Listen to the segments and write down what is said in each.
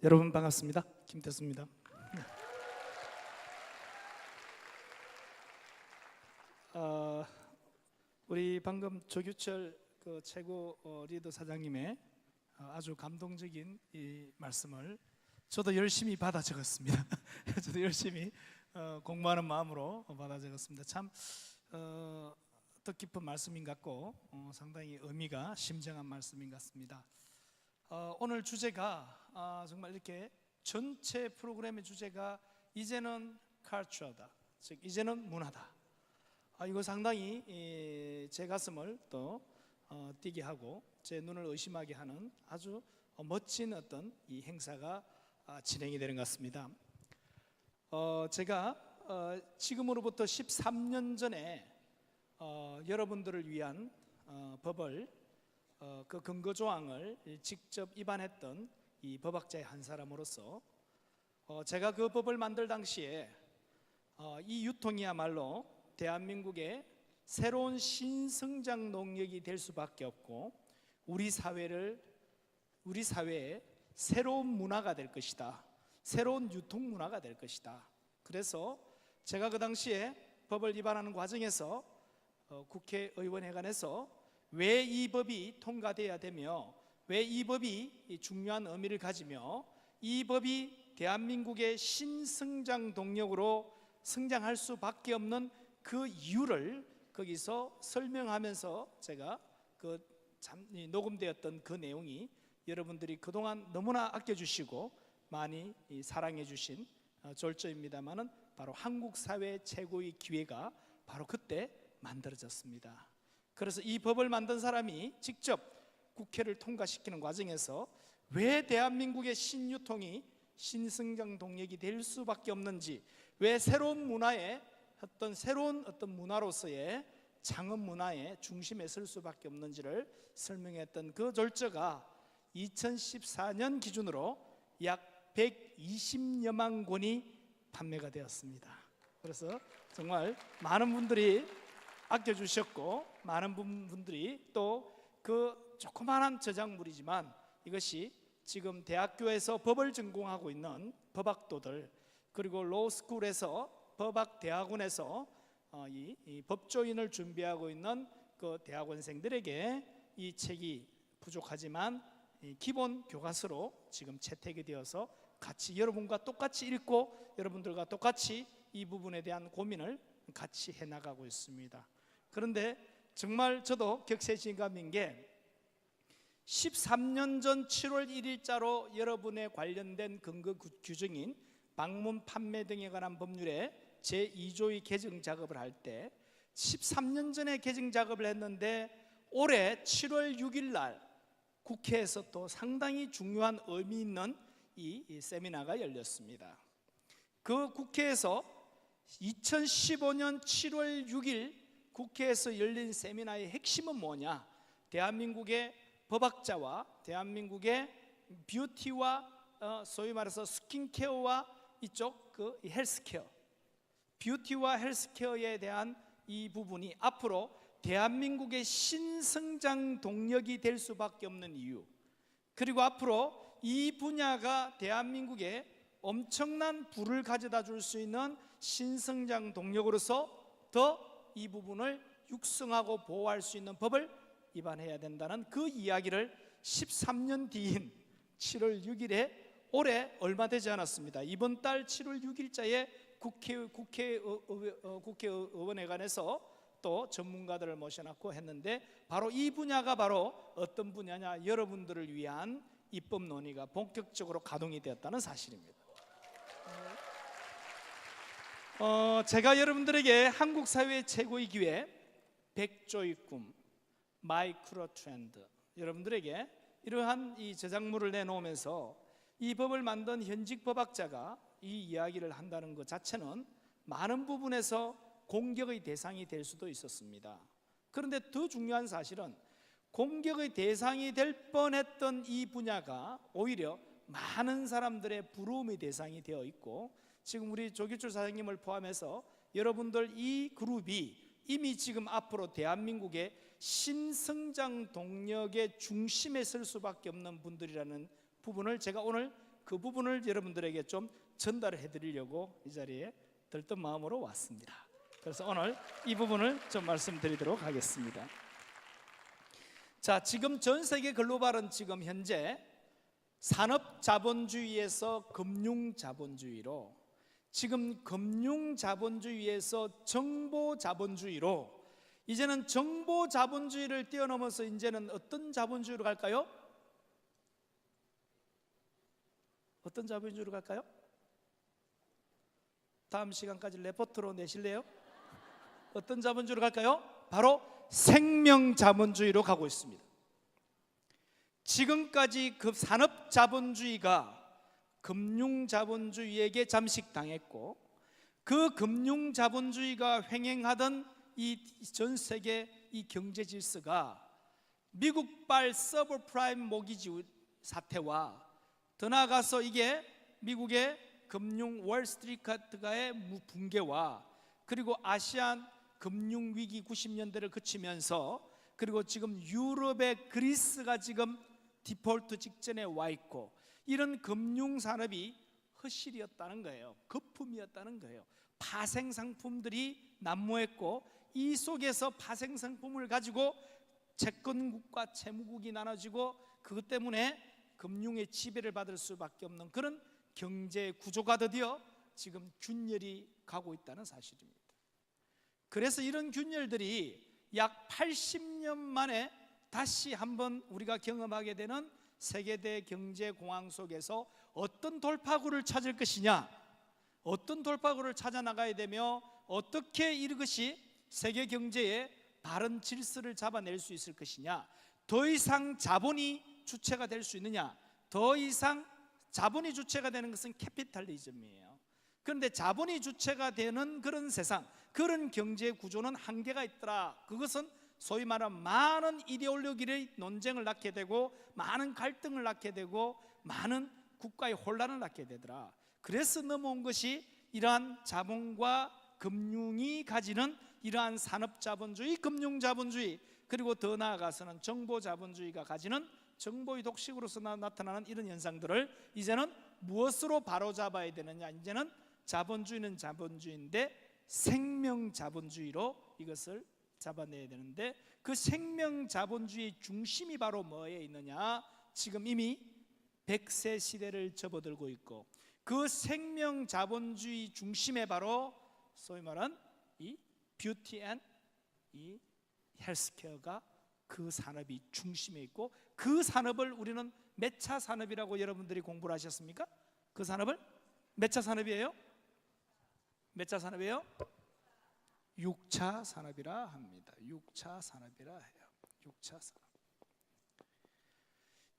여러분 반갑습니다. 김태수입니다. 우리 방금 조규철 최고 리더 사장님의 아주 감동적인 이 말씀을 저도 열심히 받아 적었습니다. 저도 열심히 공부하는 마음으로 받아 적었습니다. 참 뜻깊은 말씀인 것 같고 상당히 의미가 심정한 말씀인 것 같습니다. 오늘 주제가 정말 이렇게 전체 프로그램의 주제가 이제는 culture다, 즉 이제는 문화다. 이거 상당히 제 가슴을 또 뛰게 하고 제 눈을 의심하게 하는 아주 멋진 어떤 이 행사가 진행이 되는 것 같습니다. 제가 지금으로부터 13년 전에 여러분들을 위한 법을 그 근거 조항을 직접 입안했던 이 법학자의 한 사람으로서 제가 그 법을 만들 당시에 이 유통이야말로 대한민국의 새로운 신성장 농력이 될 수밖에 없고 우리 사회에 새로운 문화가 될 것이다, 새로운 유통 문화가 될 것이다. 그래서 제가 그 당시에 법을 입안하는 과정에서 국회의원회관에서 왜 이 법이 통과돼야 되며 왜 이 법이 중요한 의미를 가지며 이 법이 대한민국의 신성장 동력으로 성장할 수밖에 없는 그 이유를 거기서 설명하면서 제가 녹음되었던 그 내용이 여러분들이 그동안 너무나 아껴주시고 많이 사랑해 주신 졸조입니다만은 바로 한국 사회 최고의 기회가 바로 그때 만들어졌습니다. 그래서 이 법을 만든 사람이 직접 국회를 통과시키는 과정에서 왜 대한민국의 신유통이 신성장 동력이 될 수밖에 없는지, 왜 새로운 문화의 새로운 문화로서의 창업 문화의 중심에 설 수밖에 없는지를 설명했던 그 졸조가 2014년 기준으로 약 120여만 권이 판매가 되었습니다. 그래서 정말 많은 분들이 아껴주셨고 많은 분들이 또 그 조그마한 저작물이지만 이것이 지금 대학교에서 법을 전공하고 있는 법학도들, 그리고 로스쿨에서 법학대학원에서 이 법조인을 준비하고 있는 그 대학원생들에게 이 책이 부족하지만 기본 교과서로 지금 채택이 되어서 같이 여러분과 똑같이 읽고 여러분들과 똑같이 이 부분에 대한 고민을 같이 해나가고 있습니다. 그런데 정말 저도 격세지감인 게 13년 전 7월 1일자로 여러분에 관련된 근거 규정인 방문 판매 등에 관한 법률의 제2조의 개정 작업을 할 때 13년 전에 개정 작업을 했는데 올해 7월 6일 날 국회에서 또 상당히 중요한 의미 있는 이 세미나가 열렸습니다. 그 국회에서 2015년 7월 6일 국회에서 열린 세미나의 핵심은 뭐냐? 대한민국의 법학자와 대한민국의 뷰티와 소위 말해서 스킨케어와 이쪽 그 헬스케어, 뷰티와 헬스케어에 대한 이 부분이 앞으로 대한민국의 신성장 동력이 될 수밖에 없는 이유, 그리고 앞으로 이 분야가 대한민국에 엄청난 부를 가져다 줄 수 있는 신성장 동력으로서 더 이 부분을 육성하고 보호할 수 있는 법을 입안해야 된다는 그 이야기를 13년 뒤인 7월 6일에 올해 얼마 되지 않았습니다. 이번 달 7월 6일자에 국회의원회관에서 또 전문가들을 모셔놓고 했는데 바로 이 분야가 바로 어떤 분야냐? 여러분들을 위한 입법 논의가 본격적으로 가동이 되었다는 사실입니다. 제가 여러분들에게 한국 사회의 최고의 기회, 백조의 꿈, 마이크로 트렌드, 여러분들에게 이러한 이 저작물을 내놓으면서 이 법을 만든 현직 법학자가 이 이야기를 한다는 것 자체는 많은 부분에서 공격의 대상이 될 수도 있었습니다. 그런데 더 중요한 사실은 공격의 대상이 될 뻔했던 이 분야가 오히려 많은 사람들의 부러움의 대상이 되어 있고, 지금 우리 조규철 사장님을 포함해서 여러분들 이 그룹이 이미 지금 앞으로 대한민국의 신성장 동력의 중심에 설 수밖에 없는 분들이라는 부분을 제가 오늘 그 부분을 여러분들에게 좀 전달해 드리려고 이 자리에 들뜬 마음으로 왔습니다. 그래서 오늘 이 부분을 좀 말씀드리도록 하겠습니다. 자, 지금 전 세계 글로벌은 지금 현재 산업자본주의에서 금융자본주의로, 지금 금융자본주의에서 정보자본주의로, 이제는 정보자본주의를 뛰어넘어서 이제는 어떤 자본주의로 갈까요? 어떤 자본주의로 갈까요? 다음 시간까지 레포트로 내실래요? 어떤 자본주의로 갈까요? 바로 생명자본주의로 가고 있습니다. 지금까지 그 산업자본주의가 금융자본주의에게 잠식당했고, 그 금융자본주의가 횡행하던 이 전 세계 이 경제 질서가 미국발 서브프라임 모기지 사태와 더 나아가서 이게 미국의 금융 월스트리트가의 붕괴와 그리고 아시안 금융위기 90년대를 거치면서, 그리고 지금 유럽의 그리스가 지금 디폴트 직전에 와 있고, 이런 금융산업이 허실이었다는 거예요. 거품이었다는 거예요. 파생상품들이 난무했고, 이 속에서 파생상품을 가지고 채권국과 채무국이 나눠지고, 그것 때문에 금융의 지배를 받을 수밖에 없는 그런 경제 구조가 드디어 지금 균열이 가고 있다는 사실입니다. 그래서 이런 균열들이 약 80년 만에 다시 한번 우리가 경험하게 되는 세계대 경제 공황 속에서 어떤 돌파구를 찾을 것이냐, 어떤 돌파구를 찾아 나가야 되며 어떻게 이것이 세계 경제의 바른 질서를 잡아낼 수 있을 것이냐, 더 이상 자본이 주체가 될 수 있느냐. 더 이상 자본이 주체가 되는 것은 캐피탈리즘이에요. 그런데 자본이 주체가 되는 그런 세상, 그런 경제 구조는 한계가 있더라. 그것은 소위 말하는 많은 이데올로기의 논쟁을 낳게 되고, 많은 갈등을 낳게 되고, 많은 국가의 혼란을 낳게 되더라. 그래서 넘어온 것이 이러한 자본과 금융이 가지는 이러한 산업자본주의, 금융자본주의, 그리고 더 나아가서는 정보자본주의가 가지는 정보의 독식으로서 나타나는 이런 현상들을 이제는 무엇으로 바로잡아야 되느냐. 이제는 자본주의는 자본주의인데 생명자본주의로 이것을 잡아내야 되는데, 그 생명자본주의의 중심이 바로 뭐에 있느냐. 지금 이미 100세 시대를 접어들고 있고, 그 생명자본주의 중심에 바로 소위 말하는 이 뷰티 앤 이 헬스케어가 그 산업이 중심에 있고, 그 산업을 우리는 몇 차 산업이라고 여러분들이 공부를 하셨습니까? 그 산업을 몇 차 산업이에요? 몇 차 산업이에요? 6차 산업이라 합니다. 6차 산업이라 해요. 6차 산업.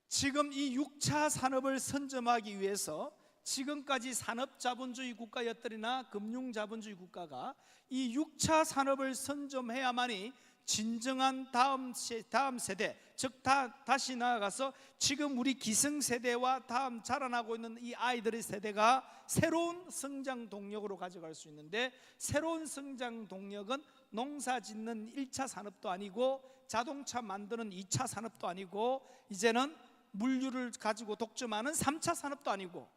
지금 이 6차 산업을 선점하기 위해서 지금까지 산업자본주의 국가였더니나 금융자본주의 국가가 이 6차 산업을 선점해야만이 진정한 다음 세대, 즉 다시 나아가서 지금 우리 기성세대와 다음 자라나고 있는 이 아이들의 세대가 새로운 성장 동력으로 가져갈 수 있는데, 새로운 성장 동력은 농사 짓는 1차 산업도 아니고, 자동차 만드는 2차 산업도 아니고, 이제는 물류를 가지고 독점하는 3차 산업도 아니고,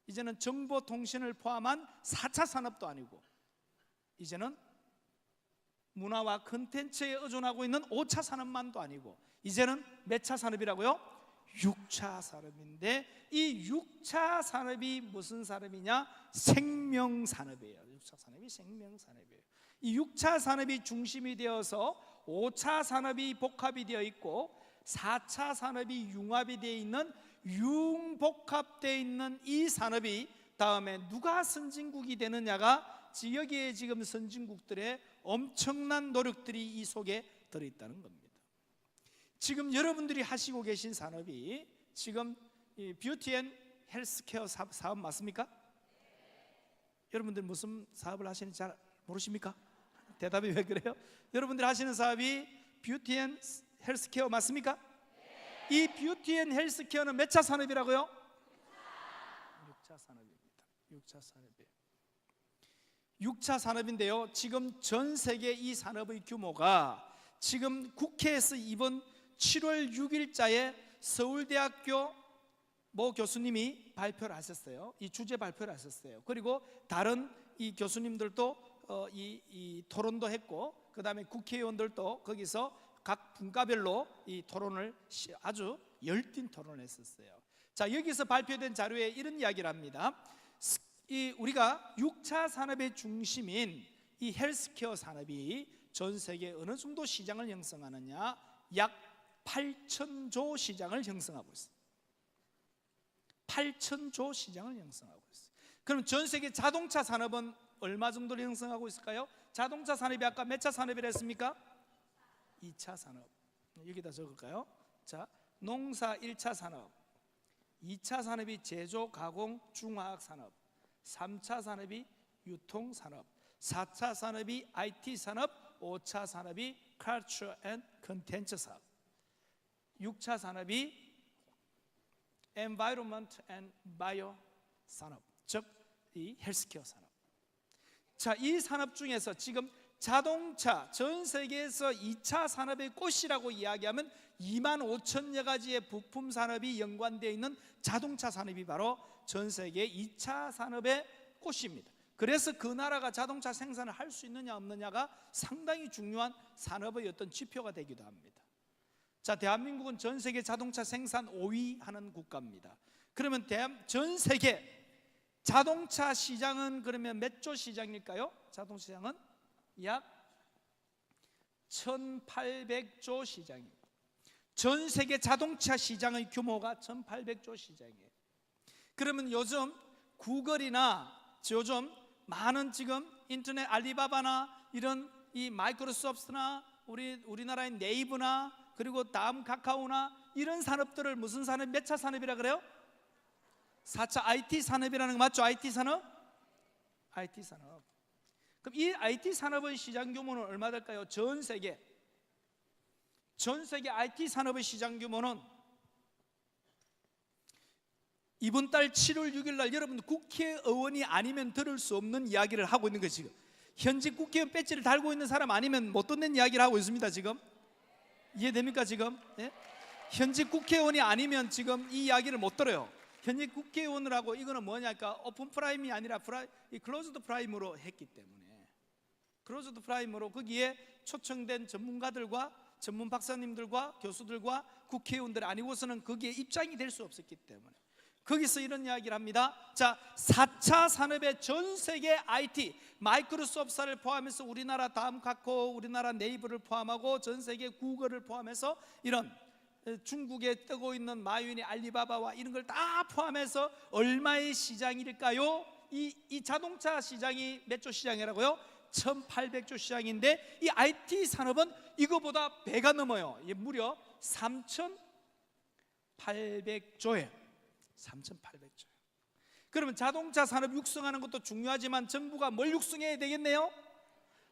이제는 정보통신을 포함한 4차 산업도 아니고, 이제는 문화와 컨텐츠에 의존하고 있는 5차 산업만도 아니고, 이제는 몇 차 산업이라고요? 6차 산업인데, 이 6차 산업이 무슨 산업이냐? 생명산업이에요. 6차 산업이 생명산업이에요. 이 6차 산업이 중심이 되어서 5차 산업이 복합이 되어 있고, 4차 산업이 융합이 되어 있는 융복합되어 있는 이 산업이 다음에 누가 선진국이 되느냐가, 여기에 지금 선진국들의 엄청난 노력들이 이 속에 들어있다는 겁니다. 지금 여러분들이 하시고 계신 산업이 지금 뷰티 앤 헬스케어 사업 맞습니까? 여러분들 무슨 사업을 하시는지 잘 모르십니까? 대답이 왜 그래요? 여러분들이 하시는 사업이 뷰티 앤 헬스케어 맞습니까? 이 뷰티 앤 헬스케어는 몇 차 산업이라고요? 6차 산업입니다. 6차 산업이에요. 6차 산업인데요, 지금 전 세계 이 산업의 규모가 지금 국회에서 이번 7월 6일자에 서울대학교 모 교수님이 발표를 하셨어요. 이 주제 발표를 하셨어요. 그리고 다른 이 교수님들도 이 토론도 했고, 그 다음에 국회의원들도 거기서 각 분과별로 이 토론을 아주 열띤 토론을 했었어요. 자, 여기서 발표된 자료에 이런 이야기를 합니다. 우리가 6차 산업의 중심인 이 헬스케어 산업이 전 세계 어느 정도 시장을 형성하느냐, 약 8,000조 시장을 형성하고 있습니다. 8,000조 시장을 형성하고 있어요. 그럼 전 세계 자동차 산업은 얼마 정도를 형성하고 있을까요? 자동차 산업이 아까 몇 차 산업이라 했습니까? 2차 산업. 여기다 적을까요? 자, 농사 1차 산업, 2차 산업이 제조, 가공, 중화학 산업, 3차 산업이 유통 산업, 4차 산업이 IT 산업, 5차 산업이 Culture and Content 산업, 6차 산업이 Environment and Bio 산업, 즉 이 헬스케어 산업. 자, 이 산업 중에서 지금 자동차 전 세계에서 2차 산업의 꽃이라고 이야기하면 25,000여 가지의 부품 산업이 연관되어 있는 자동차 산업이 바로 전 세계 2차 산업의 꽃입니다. 그래서 그 나라가 자동차 생산을 할 수 있느냐 없느냐가 상당히 중요한 산업의 어떤 지표가 되기도 합니다. 자, 대한민국은 전 세계 자동차 생산 5위 하는 국가입니다. 그러면 전 세계 자동차 시장은 그러면 몇 조 시장일까요? 자동차 시장은 약 1,800조 시장입니다. 전 세계 자동차 시장의 규모가 1,800조 시장이에요. 그러면 요즘 구글이나 요즘 많은 지금 인터넷 알리바바나 이런 이 마이크로소프트나 우리나라의 네이버나 그리고 다음 카카오나 이런 산업들을 무슨 산업, 몇 차 산업이라 그래요? 4차 IT 산업이라는 거 맞죠? IT 산업? IT 산업. 그럼 이 IT 산업의 시장 규모는 얼마 될까요? 전 세계 IT 산업의 시장 규모는 이번 달 7월 6일 날 여러분 국회의원이 아니면 들을 수 없는 이야기를 하고 있는 거예요. 지금 현직 국회의원 배지를 달고 있는 사람 아니면 못 듣는 이야기를 하고 있습니다. 지금 이해됩니까? 지금 예? 현직 국회의원이 아니면 지금 이 이야기를 못 들어요. 현직 국회의원을 이거는 뭐냐니까 오픈 프라임이 아니라 이 클로즈드 프라임으로 했기 때문에, 클로즈드 프라임으로 거기에 초청된 전문가들과 전문 박사님들과 교수들과 국회의원들 아니고서는 거기에 입장이 될 수 없었기 때문에 거기서 이런 이야기를 합니다. 자, 4차 산업의 전 세계 IT, 마이크로소프트를 포함해서 우리나라 다음 카카오, 우리나라 네이버를 포함하고 전 세계 구글을 포함해서 이런 중국에 뜨고 있는 마윈이 알리바바와 이런 걸 다 포함해서 얼마의 시장일까요? 이 자동차 시장이 몇 조 시장이라고요? 1,800조 시장인데 이 IT 산업은 이거보다 배가 넘어요. 무려 3,800조예요. 3,800조. 그러면 자동차 산업 육성하는 것도 중요하지만 정부가 뭘 육성해야 되겠네요?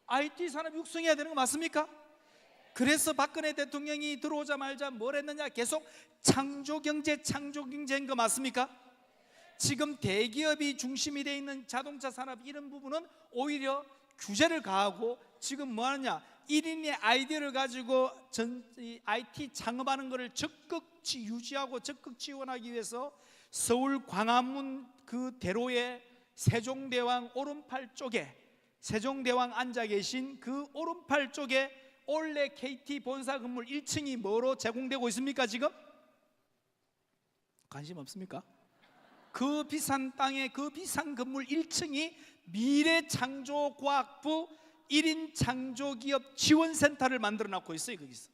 IT 산업 육성해야 되는 거 맞습니까? 그래서 박근혜 대통령이 들어오자마자 뭘 했느냐? 계속 창조경제인 거 맞습니까? 지금 대기업이 중심이 되어 있는 자동차 산업 이런 부분은 오히려 규제를 가하고 지금 뭐 하느냐? 1인의 아이디어를 가지고 IT 창업하는 것을 적극 유지하고 적극 지원하기 위해서 서울 광화문 그 대로에 세종대왕 오른팔 쪽에 세종대왕 앉아 계신 그 오른팔 쪽에 올레 KT 본사 건물 1층이 뭐로 제공되고 있습니까? 지금? 관심 없습니까? 그 비싼 땅에 그 비싼 건물 1층이 미래창조과학부 1인 창조기업 지원센터를 만들어 놓고 있어요. 거기서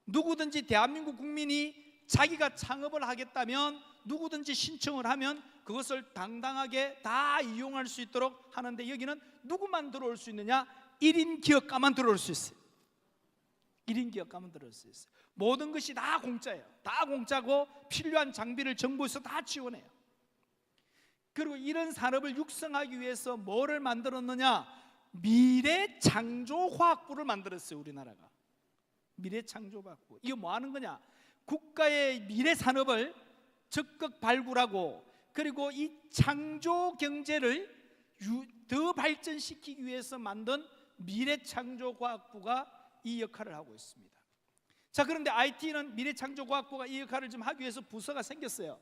누구든지 대한민국 국민이 자기가 창업을 하겠다면 누구든지 신청을 하면 그것을 당당하게 다 이용할 수 있도록 하는데 여기는 누구만 들어올 수 있느냐? 1인 기업가만 들어올 수 있어요. 1인 기업가만 들어올 수 있어요. 모든 것이 다 공짜예요. 다 공짜고 필요한 장비를 정부에서 다 지원해요. 그리고 이런 산업을 육성하기 위해서 뭐를 만들었느냐? 미래창조과학부를 만들었어요. 우리나라가 미래창조과학부. 이거 뭐 하는 거냐? 국가의 미래산업을 적극 발굴하고 그리고 이 창조경제를 더 발전시키기 위해서 만든 미래창조과학부가 이 역할을 하고 있습니다. 자, 그런데 IT는 미래창조과학부가 이 역할을 좀 하기 위해서 부서가 생겼어요.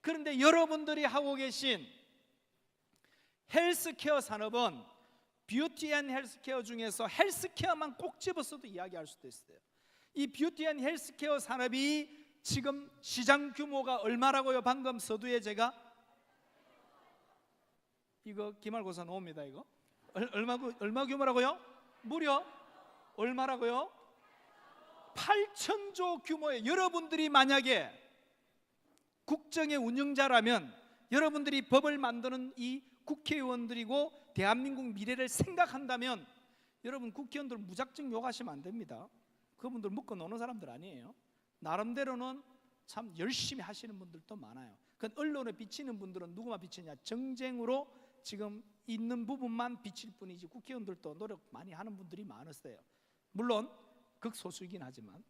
그런데 여러분들이 하고 계신 헬스케어 산업은 뷰티 앤 헬스케어 중에서 헬스케어만 꼭 집어서도 이야기할 수도 있어요. 이 뷰티 앤 헬스케어 산업이 지금 시장 규모가 얼마라고요? 방금 서두에 제가 이거 기말고사 나옵니다. 이거 얼마 규모라고요? 무려 얼마라고요? 8천조 규모의, 여러분들이 만약에 국정의 운영자라면, 여러분들이 법을 만드는 이 국회의원들이고 대한민국 미래를 생각한다면, 여러분 국회의원들 무작정 욕하시면 안 됩니다. 그분들 묶어 놓는 사람들 아니에요. 나름대로는 참 열심히 하시는 분들도 많아요. 그 언론에 비치는 분들은 누구만 비치냐? 정쟁으로 지금 있는 부분만 비칠 뿐이지 국회의원들도 노력 많이 하는 분들이 많았어요. 물론 극소수이긴 하지만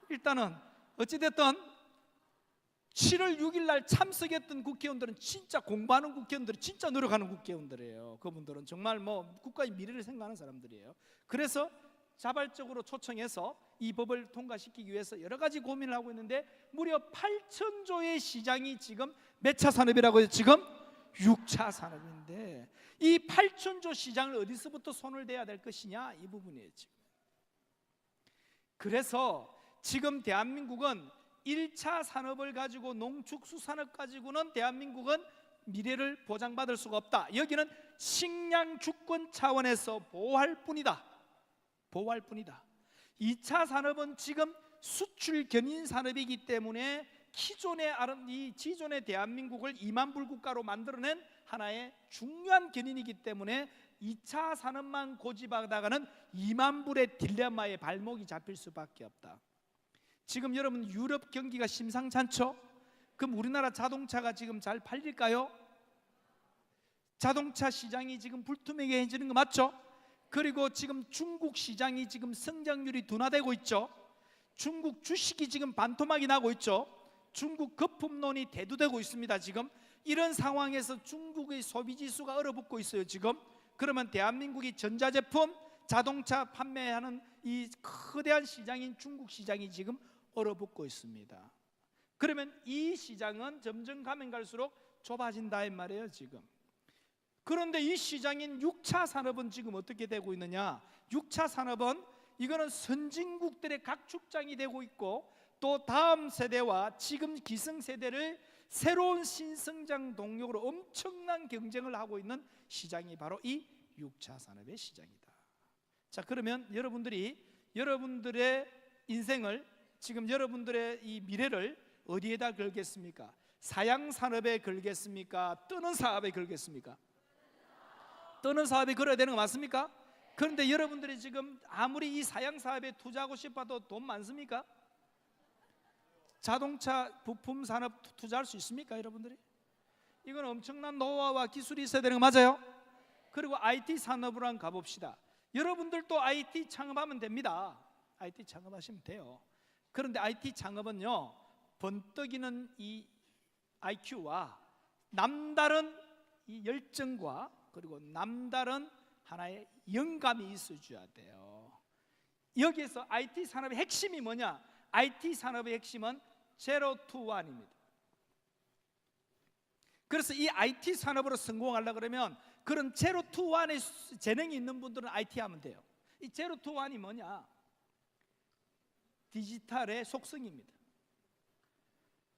일단은 어찌됐든 7월 6일 날 참석했던 국회의원들은 진짜 공부하는 국회의원들이 진짜 노력하는 국회의원들이에요. 그분들은 정말 뭐 국가의 미래를 생각하는 사람들이에요. 그래서 자발적으로 초청해서 이 법을 통과시키기 위해서 여러 가지 고민을 하고 있는데, 무려 8천조의 시장이 지금 몇 차 산업이라고요? 지금 6차 산업인데, 이 8천조 시장을 어디서부터 손을 대야 될 것이냐, 이 부분이에요 지금. 그래서 지금 대한민국은 1차 산업을 가지고, 농축수산업 가지고는 대한민국은 미래를 보장받을 수가 없다. 여기는 식량 주권 차원에서 보호할 뿐이다. 보호할 뿐이다. 2차 산업은 지금 수출 견인 산업이기 때문에 이 지존의 대한민국을 2만 불 국가로 만들어낸 하나의 중요한 견인이기 때문에 2차 산업만 고집하다가는 2만 불의 딜레마에 발목이 잡힐 수밖에 없다. 지금 여러분 유럽 경기가 심상찮죠? 그럼 우리나라 자동차가 지금 잘 팔릴까요? 자동차 시장이 지금 불투명해지는 거 맞죠? 그리고 지금 중국 시장이 지금 성장률이 둔화되고 있죠. 중국 주식이 지금 반토막이 나고 있죠. 중국 거품론이 대두되고 있습니다. 지금 이런 상황에서 중국의 소비지수가 얼어붙고 있어요 지금. 그러면 대한민국이 전자제품, 자동차 판매하는 이 거대한 시장인 중국 시장이 지금 얼어붙고 있습니다. 그러면 이 시장은 점점 가면 갈수록 좁아진다 이 말이에요 지금. 그런데 이 시장인 6차 산업은 지금 어떻게 되고 있느냐? 6차 산업은 이거는 선진국들의 각축장이 되고 있고, 또 다음 세대와 지금 기성세대를 새로운 신성장 동력으로 엄청난 경쟁을 하고 있는 시장이 바로 이 6차 산업의 시장이다. 자, 그러면 여러분들의 인생을, 지금 여러분들의 이 미래를 어디에다 걸겠습니까? 사양 산업에 걸겠습니까? 뜨는 사업에 걸겠습니까? 뜨는 사업에 걸어야 되는 거 맞습니까? 그런데 여러분들이 지금 아무리 이 사양 사업에 투자하고 싶어도 돈 많습니까? 자동차 부품 산업 투자할 수 있습니까 여러분들이? 이건 엄청난 노하우와 기술이 있어야 되는 거 맞아요? 그리고 IT 산업으로 한번 가봅시다. 여러분들도 IT 창업하면 됩니다. IT 창업하시면 돼요. 그런데 IT 창업은요, 번뜩이는 이 IQ와 남다른 이 열정과 그리고 남다른 하나의 영감이 있어줘야 돼요. 여기에서 IT 산업의 핵심이 뭐냐? IT 산업의 핵심은 제로 투 원입니다. 그래서 이 IT 산업으로 성공하려고 그러면 그런 제로 투 원의 재능이 있는 분들은 IT 하면 돼요. 이 제로 투 원이 뭐냐? 디지털의 속성입니다.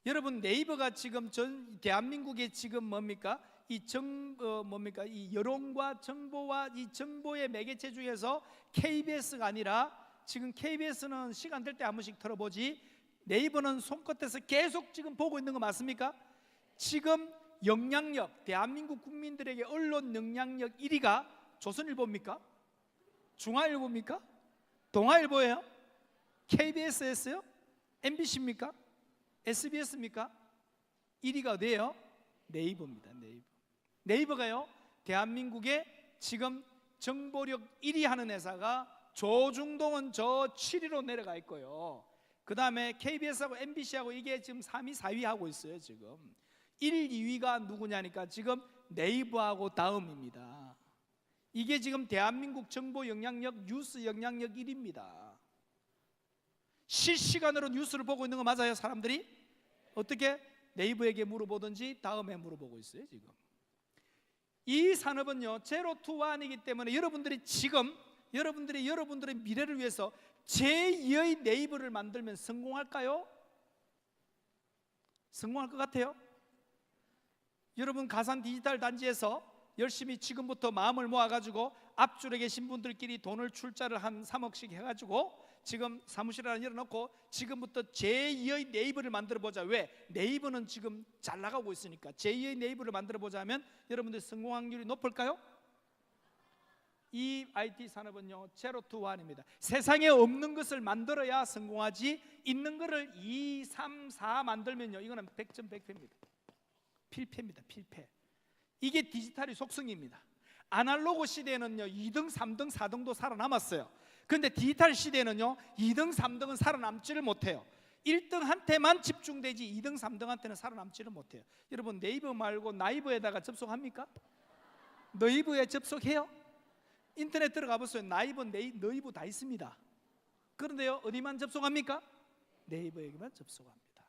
여러분 네이버가 지금 전 대한민국에 지금 뭡니까? 이 여론과 정보와 이 정보의 매개체 중에서 KBS가 아니라, 지금 KBS는 시간 될 때 한 번씩 틀어보지, 네이버는 손끝에서 계속 지금 보고 있는 거 맞습니까? 지금 영향력, 대한민국 국민들에게 언론 영향력 1위가 조선일보입니까? 중앙일보입니까? 동아일보예요? KBS였어요? MBC입니까? SBS입니까? 1위가 어디예요? 네이버입니다. 네이버가요, 대한민국에 지금 정보력 1위 하는 회사가 조중동은 저 7위로 내려가 있고요. 그 다음에 KBS하고 MBC하고 이게 지금 3위, 4위 하고 있어요 지금. 1, 2위가 누구냐니까 지금 네이버하고 다음입니다. 이게 지금 대한민국 정보 영향력, 뉴스 영향력 1위입니다. 실시간으로 뉴스를 보고 있는 거 맞아요 사람들이? 어떻게? 네이버에게 물어보든지 다음에 물어보고 있어요. 지금 이 산업은요 제로 투 원이기 때문에 여러분들이 지금 여러분들의 미래를 위해서 제2의 네이버를 만들면 성공할까요? 성공할 것 같아요? 여러분 가상 디지털 단지에서 열심히 지금부터 마음을 모아가지고 앞줄에 계신 분들끼리 돈을 출자를 한 3억씩 해가지고 지금 사무실 하나 열어놓고 지금부터 제2의 네이버를 만들어보자. 왜? 네이버는 지금 잘 나가고 있으니까. 제2의 네이버를 만들어보자 하면 여러분들 성공 확률이 높을까요? 이 IT 산업은요 제로 투 원입니다. 세상에 없는 것을 만들어야 성공하지, 있는 것을 2, 3, 4 만들면요 이거는 100점 100패입니다. 필패입니다. 필패. 이게 디지털의 속성입니다. 아날로그 시대에는요 2등, 3등, 4등도 살아남았어요. 그런데 디지털 시대에는요 2등, 3등은 살아남지를 못해요. 1등한테만 집중되지 2등, 3등한테는 살아남지를 못해요. 여러분 네이버 말고 나이버에다가 접속합니까? 네이버에 접속해요? 인터넷 들어가 보세요. 네이버 다 있습니다. 그런데요 어디만 접속합니까? 네이버에게만 접속합니다.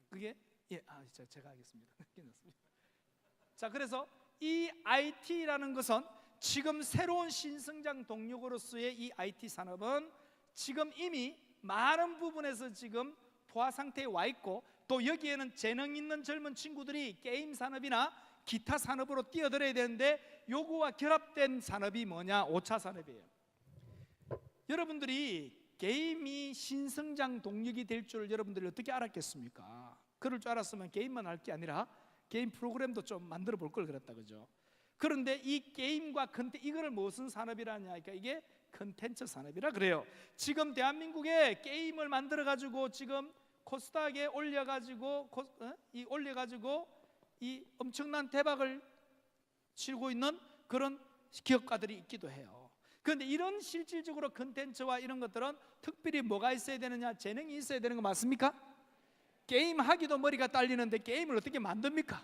그게 제가 하겠습니다. 자, 그래서 이 IT라는 것은 지금 새로운 신성장 동력으로서의 이 IT 산업은 지금 이미 많은 부분에서 지금 포화 상태에 와 있고, 또 여기에는 재능 있는 젊은 친구들이 게임 산업이나 기타 산업으로 뛰어들어야 되는데 요거와 결합된 산업이 뭐냐? 5차 산업이에요. 여러분들이 게임이 신성장 동력이 될 줄 여러분들이 어떻게 알았겠습니까? 그럴 줄 알았으면 게임만 할 게 아니라 게임 프로그램도 좀 만들어 볼 걸 그랬다, 그죠? 그런데 이 게임과 이거를 무슨 산업이라냐 하니까 이게 컨텐츠 산업이라 그래요. 지금 대한민국에 게임을 만들어 가지고 지금 코스닥에 올려가지고 이 엄청난 대박을 치고 있는 그런 기업가들이 있기도 해요. 그런데 이런 실질적으로 컨텐츠와 이런 것들은 특별히 뭐가 있어야 되느냐? 재능이 있어야 되는 거 맞습니까? 게임 하기도 머리가 딸리는데 게임을 어떻게 만듭니까?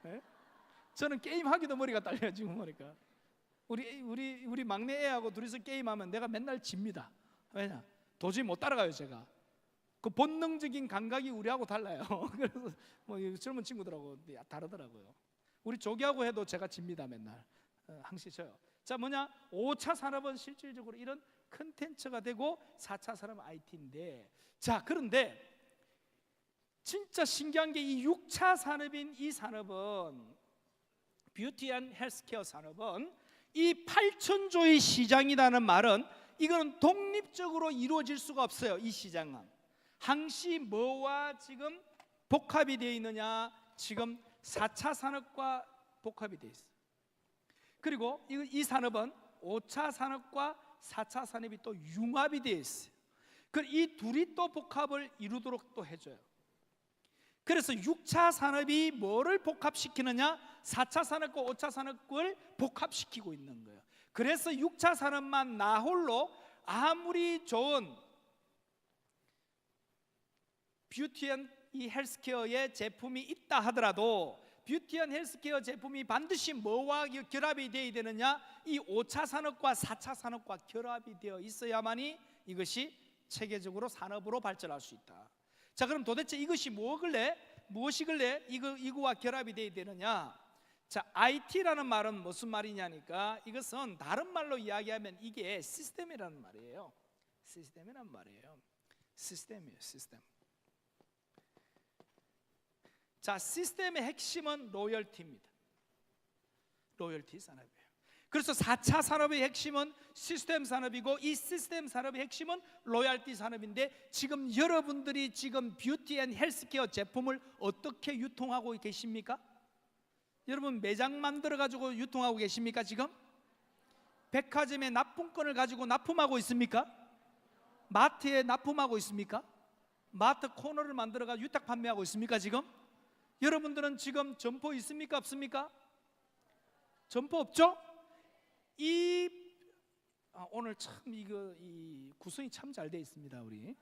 네? 저는 게임 하기도 머리가 딸려요. 지금 머리가. 우리 막내 애하고 둘이서 게임하면 내가 맨날 집니다. 왜냐? 도저히 못 따라가요. 제가 그 본능적인 감각이 우리하고 달라요. 그래서 뭐 젊은 친구들하고 다르더라고요. 우리 조기하고 해도 제가 집니다. 맨날 항시 져요. 자, 뭐냐? 5차 산업은 실질적으로 이런 컨텐츠가 되고 4차 산업은 IT인데, 자, 그런데 진짜 신기한 게 이 6차 산업인 이 산업은, 뷰티 앤 헬스케어 산업은 이 8천조의 시장이라는 말은 이거는 독립적으로 이루어질 수가 없어요. 이 시장은 항시 뭐와 지금 복합이 되어 있느냐? 지금 4차 산업과 복합이 되어 있어요. 그리고 이 산업은 5차 산업과 4차 산업이 또 융합이 되어 있어요. 이 둘이 또 복합을 이루도록 또 해줘요. 그래서 6차 산업이 뭐를 복합시키느냐? 4차 산업과 5차 산업을 복합시키고 있는 거예요. 그래서 6차 산업만 나 홀로 아무리 좋은 뷰티 앤 헬스케어의 제품이 있다 하더라도 뷰티 앤 헬스케어 제품이 반드시 뭐와 결합이 되어야 되느냐? 이 5차 산업과 4차 산업과 결합이 되어 있어야만이 이것이 체계적으로 산업으로 발전할 수 있다. 자, 그럼 도대체 이것이 무엇이길래 이거와 결합이 되어야 되느냐? 자, IT라는 말은 무슨 말이냐니까, 이것은 다른 말로 이야기하면 이게 시스템이라는 말이에요. 시스템이란 말이에요. 시스템이에요. 시스템. 자, 시스템의 핵심은 로열티입니다. 로열티 산업이에요. 그래서 4차 산업의 핵심은 시스템 산업이고, 이 시스템 산업의 핵심은 로열티 산업인데, 지금 여러분들이 지금 뷰티 앤 헬스케어 제품을 어떻게 유통하고 계십니까? 여러분 매장 만들어 가지고 유통하고 계십니까? 지금 백화점에 납품권을 가지고 납품하고 있습니까? 마트에 납품하고 있습니까? 마트 코너를 만들어 가지고 유탁 판매하고 있습니까? 지금 여러분들은 지금 점포 있습니까? 없습니까? 점포 없죠? 오늘 참 이 구성이 참 잘 돼 있습니다. 우리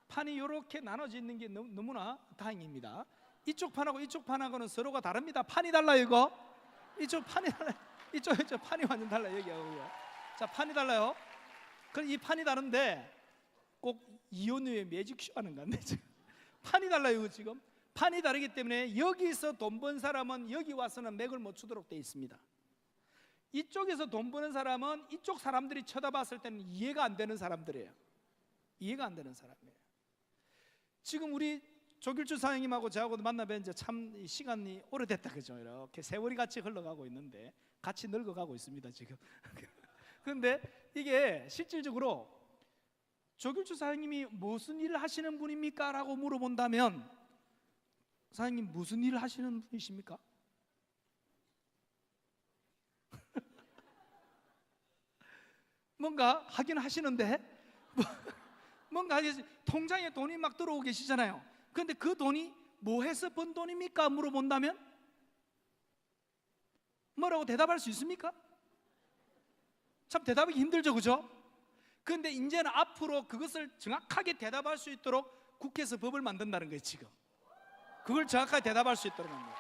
판이 이렇게 나눠져 있는 게 너무나 다행입니다. 이쪽 판하고 이쪽 판하고는 서로가 다릅니다. 판이 달라요. 이거 이쪽 판이 달라요. 이쪽 판이 완전 달라요. 여기하고요. 자, 판이 달라요. 그럼 이 판이 다른데 꼭 이온우의 매직쇼 하는 건데 판이 달라요. 이거 지금 판이 다르기 때문에 여기서 돈 번 사람은 여기 와서는 맥을 못 추도록 돼 있습니다. 이쪽에서 돈 버는 사람은 이쪽 사람들이 쳐다봤을 때는 이해가 안 되는 사람들이에요. 이해가 안 되는 사람이에요. 지금 우리 조길주 사장님하고 저하고도 만나뵌 지 참 시간이 오래됐다, 그죠? 이렇게 세월이 같이 흘러가고 있는데 같이 늙어가고 있습니다 지금. 그런데 이게 실질적으로 조길주 사장님이 무슨 일을 하시는 분입니까? 라고 물어본다면 사장님 무슨 일을 하시는 분이십니까? 뭔가 하긴 하시는데 뭔가 통장에 돈이 막 들어오고 계시잖아요. 그런데 그 돈이 뭐 해서 번 돈입니까? 물어본다면 뭐라고 대답할 수 있습니까? 참 대답하기 힘들죠, 그죠? 그런데 이제는 앞으로 그것을 정확하게 대답할 수 있도록 국회에서 법을 만든다는 거예요. 지금 그걸 정확하게 대답할 수 있도록 합니다.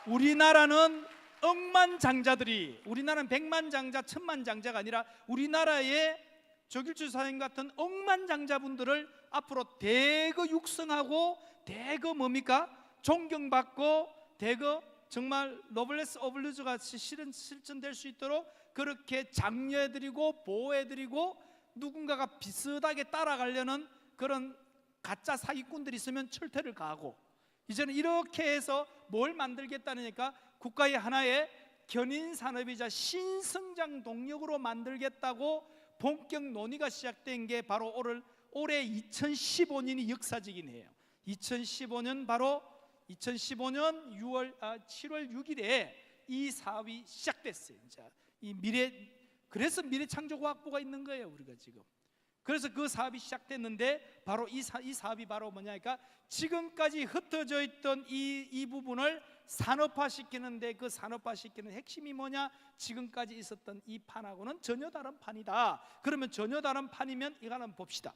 우리나라는 억만장자들이, 우리나라는 백만장자, 천만장자가 아니라 우리나라의 조길주 사장님 같은 억만장자분들을 앞으로 대거 육성하고 대거 뭡니까? 존경받고 대거 정말 노블레스 오블리주 같이 실천될 수 있도록 그렇게 장려해드리고 보호해드리고 누군가가 비슷하게 따라가려는 그런 가짜 사기꾼들이 있으면 철퇴를 가하고, 이제는 이렇게 해서 뭘 만들겠다니까 국가의 하나의 견인산업이자 신성장 동력으로 만들겠다고 본격 논의가 시작된 게 바로 올해 2015년이 역사적인 해예요. 2015년 바로 2015년 7월 6일에 이 사업이 시작됐어요. 자, 그래서 미래창조과학부가 있는 거예요, 우리가 지금. 그래서 그 사업이 시작됐는데 바로 이 사업이 바로 뭐냐니까 지금까지 흩어져 있던 이 부분을 산업화시키는데, 그 산업화시키는 핵심이 뭐냐? 지금까지 있었던 이 판하고는 전혀 다른 판이다. 그러면 전혀 다른 판이면 이거 한번 봅시다.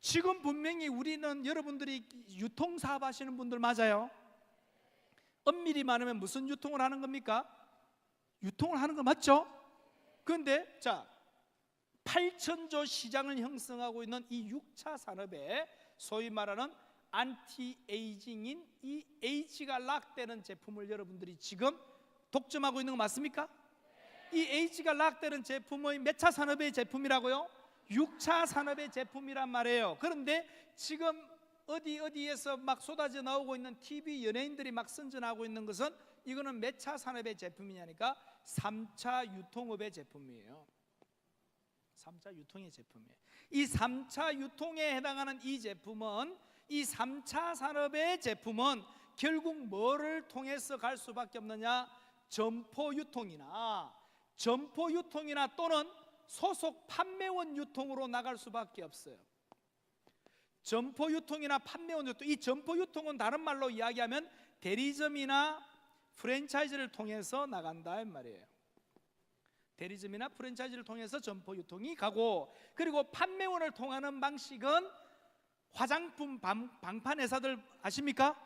지금 분명히 우리는, 여러분들이 유통사업 하시는 분들 맞아요? 엄밀히 말하면 무슨 유통을 하는 겁니까? 유통을 하는 거 맞죠? 그런데 자, 8천조 시장을 형성하고 있는 이 6차 산업에 소위 말하는 안티에이징인 이 H가 락되는 제품을 여러분들이 지금 독점하고 있는 거 맞습니까? 이 H가 락되는 제품의 몇 차 산업의 제품이라고요? 6차 산업의 제품이란 말이에요. 그런데 지금 어디에서 막 쏟아져 나오고 있는 TV 연예인들이 막 선전하고 있는 것은 이거는 몇 차 산업의 제품이냐니까 3차 유통업의 제품이에요. 3차 유통의 제품이에요. 이 3차 유통에 해당하는 이 제품은, 이 3차 산업의 제품은 결국 뭐를 통해서 갈 수밖에 없느냐? 점포 유통이나 또는 소속 판매원 유통으로 나갈 수밖에 없어요. 점포 유통이나 판매원 유통. 이 점포 유통은 다른 말로 이야기하면 대리점이나 프랜차이즈를 통해서 나간다 이 말이에요. 대리점이나 프랜차이즈를 통해서 점포 유통이 가고, 그리고 판매원을 통하는 방식은 화장품 방판 회사들 아십니까?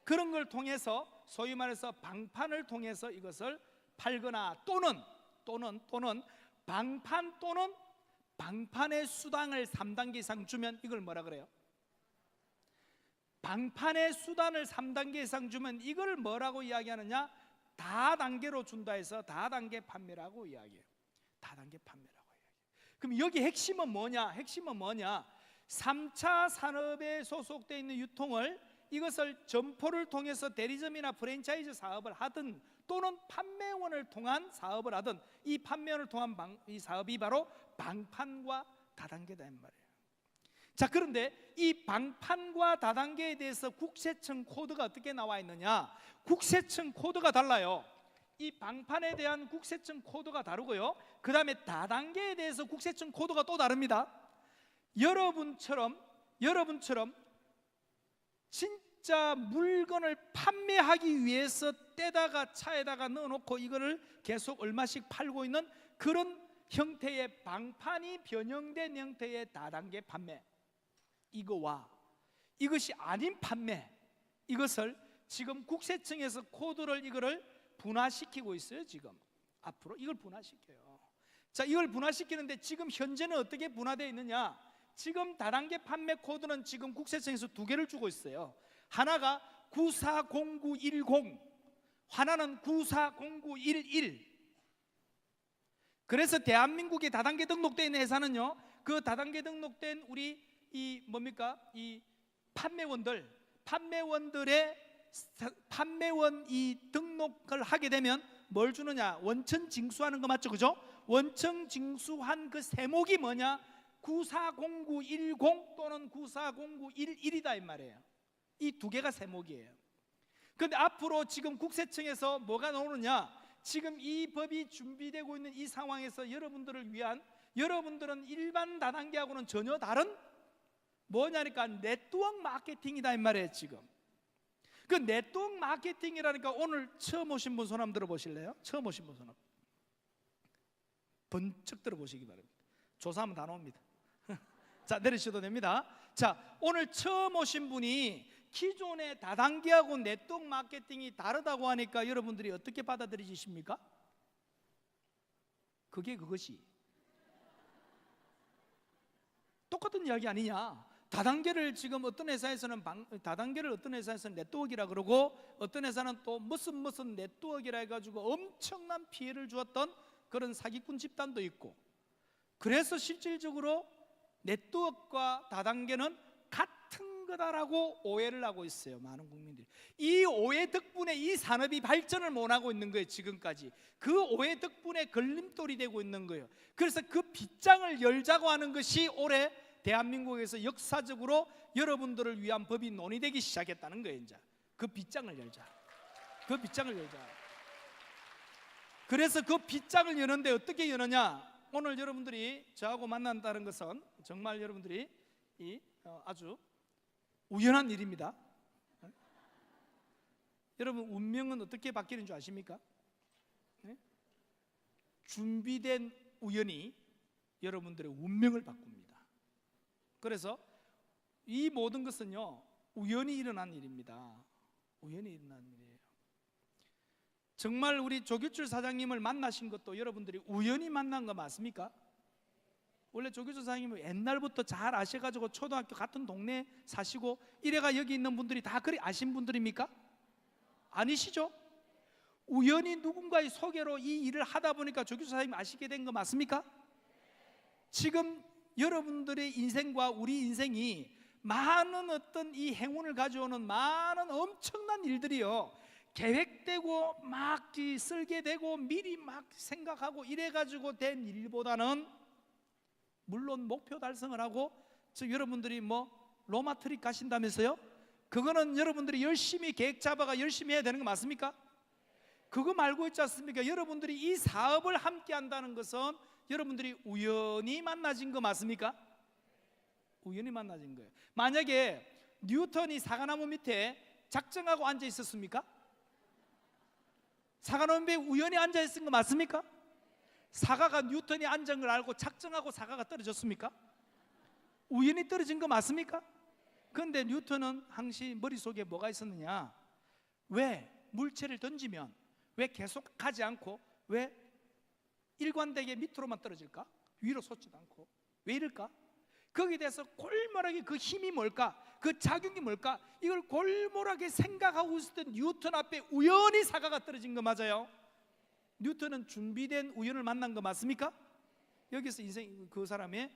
그런 걸 통해서 소위 말해서 방판을 통해서 이것을 팔거나 또는 방판 또는 방판의 수당을 3단계 이상 주면 이걸 뭐라 그래요? 방판의 수단을 3단계 이상 주면 이걸 뭐라고 이야기하느냐? 다단계로 준다 해서 다단계 판매라고 이야기해요. 다단계 판매라고 이야기해요. 그럼 여기 핵심은 뭐냐? 3차 산업에 소속되어 있는 유통을, 이것을 점포를 통해서 대리점이나 프랜차이즈 사업을 하든 또는 판매원을 통한 사업을 하든, 이 판매원을 통한 이 사업이 바로 방판과 다단계다 이 말이에요. 자, 그런데 이 방판과 다단계에 대해서 국세청 코드가 어떻게 나와 있느냐? 국세청 코드가 달라요. 이 방판에 대한 국세청 코드가 다르고요, 그 다음에 다단계에 대해서 국세청 코드가 또 다릅니다. 여러분처럼 진짜 물건을 판매하기 위해서 떼다가 차에다가 넣어놓고 이거를 계속 얼마씩 팔고 있는 그런 형태의 방판이 변형된 형태의 다단계 판매, 이거와 이것이 아닌 판매, 이것을 지금 국세청에서 코드를 이거를 분화시키고 있어요. 지금 앞으로 이걸 분화시켜요. 자, 이걸 분화시키는데 지금 현재는 어떻게 분화되어 있느냐? 지금 다단계 판매 코드는 지금 국세청에서 2개를 주고 있어요. 하나가 940910, 하나는 940911. 그래서 대한민국에 다단계 등록되어 있는 회사는요, 그 다단계 등록된 우리 이 판매원들의 판매원 이 등록을 하게 되면 뭘 주느냐? 원천 징수하는 거 맞죠? 그죠? 원천 징수한 그 세목이 뭐냐? 940910 또는 940911이다 이 말이에요. 이 2개가 세목이에요. 그런데 앞으로 지금 국세청에서 뭐가 나오느냐? 지금 이 법이 준비되고 있는 이 상황에서 여러분들을 위한, 여러분들은 일반 다단계하고는 전혀 다른 뭐냐니까 네트워크 마케팅이다 이 말이에요. 지금 그 네트워크 마케팅이라니까 오늘 처음 오신 분 손 한번 들어보실래요? 처음 오신 분 손 한번 번쩍 들어보시기 바랍니다. 조사하면 다 나옵니다. 자, 내리셔도 됩니다. 자, 오늘 처음 오신 분이 기존의 다단계하고 네트워크 마케팅이 다르다고 하니까 여러분들이 어떻게 받아들이십니까? 그것이 똑같은 이야기 아니냐? 다단계를 지금 어떤 회사에서는 다단계를 어떤 회사에서는 네트워크라 그러고, 어떤 회사는 또 무슨 네트워크라 해가지고 엄청난 피해를 주었던 그런 사기꾼 집단도 있고, 그래서 실질적으로 네트워크와 다단계는 같은 거다라고 오해를 하고 있어요, 많은 국민들이. 이 오해 덕분에 이 산업이 발전을 못하고 있는 거예요. 지금까지 그 오해 덕분에 걸림돌이 되고 있는 거예요. 그래서 그 빗장을 열자고 하는 것이 올해 대한민국에서 역사적으로 여러분들을 위한 법이 논의되기 시작했다는 거예요. 이제 그 빗장을 열자. 그 빗장을 열자. 그래서 그 빗장을 여는데 어떻게 여느냐? 오늘 여러분들이 저하고 만난다는 것은 정말 여러분들이 아주 우연한 일입니다. 여러분, 운명은 어떻게 바뀌는 줄 아십니까? 준비된 우연이 여러분들의 운명을 바꿉니다. 그래서 이 모든 것은요, 우연히 일어난 일입니다. 우연히 일어난 일이에요. 정말 우리 조규철 사장님을 만나신 것도 여러분들이 우연히 만난 거 맞습니까? 원래 조규철 사장님은 옛날부터 잘 아셔가지고 초등학교 같은 동네에 사시고 이래가 여기 있는 분들이 다 그리 아신 분들입니까? 아니시죠? 우연히 누군가의 소개로 이 일을 하다 보니까 조규철 사장님 아시게 된 거 맞습니까? 지금 여러분들의 인생과 우리 인생이 많은 어떤 이 행운을 가져오는 많은 엄청난 일들이요, 계획되고 막 설계되고 미리 막 생각하고 이래가지고 된 일보다는, 물론 목표 달성을 하고 여러분들이 로마 트립 가신다면서요? 그거는 여러분들이 열심히 계획 잡아가 열심히 해야 되는 거 맞습니까? 그거 말고 있지 않습니까? 여러분들이 이 사업을 함께 한다는 것은 여러분들이 우연히 만나진 거 맞습니까? 우연히 만나진 거예요. 만약에 뉴턴이 사과나무 밑에 작정하고 앉아 있었습니까? 사과나무 밑에 우연히 앉아 있은 거 맞습니까? 사과가 뉴턴이 앉은 걸 알고 작정하고 사과가 떨어졌습니까? 우연히 떨어진 거 맞습니까? 그런데 뉴턴은 항시 머릿속에 뭐가 있었느냐? 왜 물체를 던지면 왜 계속 가지 않고 왜 일관되게 밑으로만 떨어질까? 위로 솟지도 않고. 왜 이럴까? 거기에 대해서 골몰하게 그 힘이 뭘까? 그 작용이 뭘까? 이걸 골몰하게 생각하고 있었던 뉴턴 앞에 우연히 사과가 떨어진 거 맞아요? 뉴턴은 준비된 우연을 만난 거 맞습니까? 여기서 그 사람의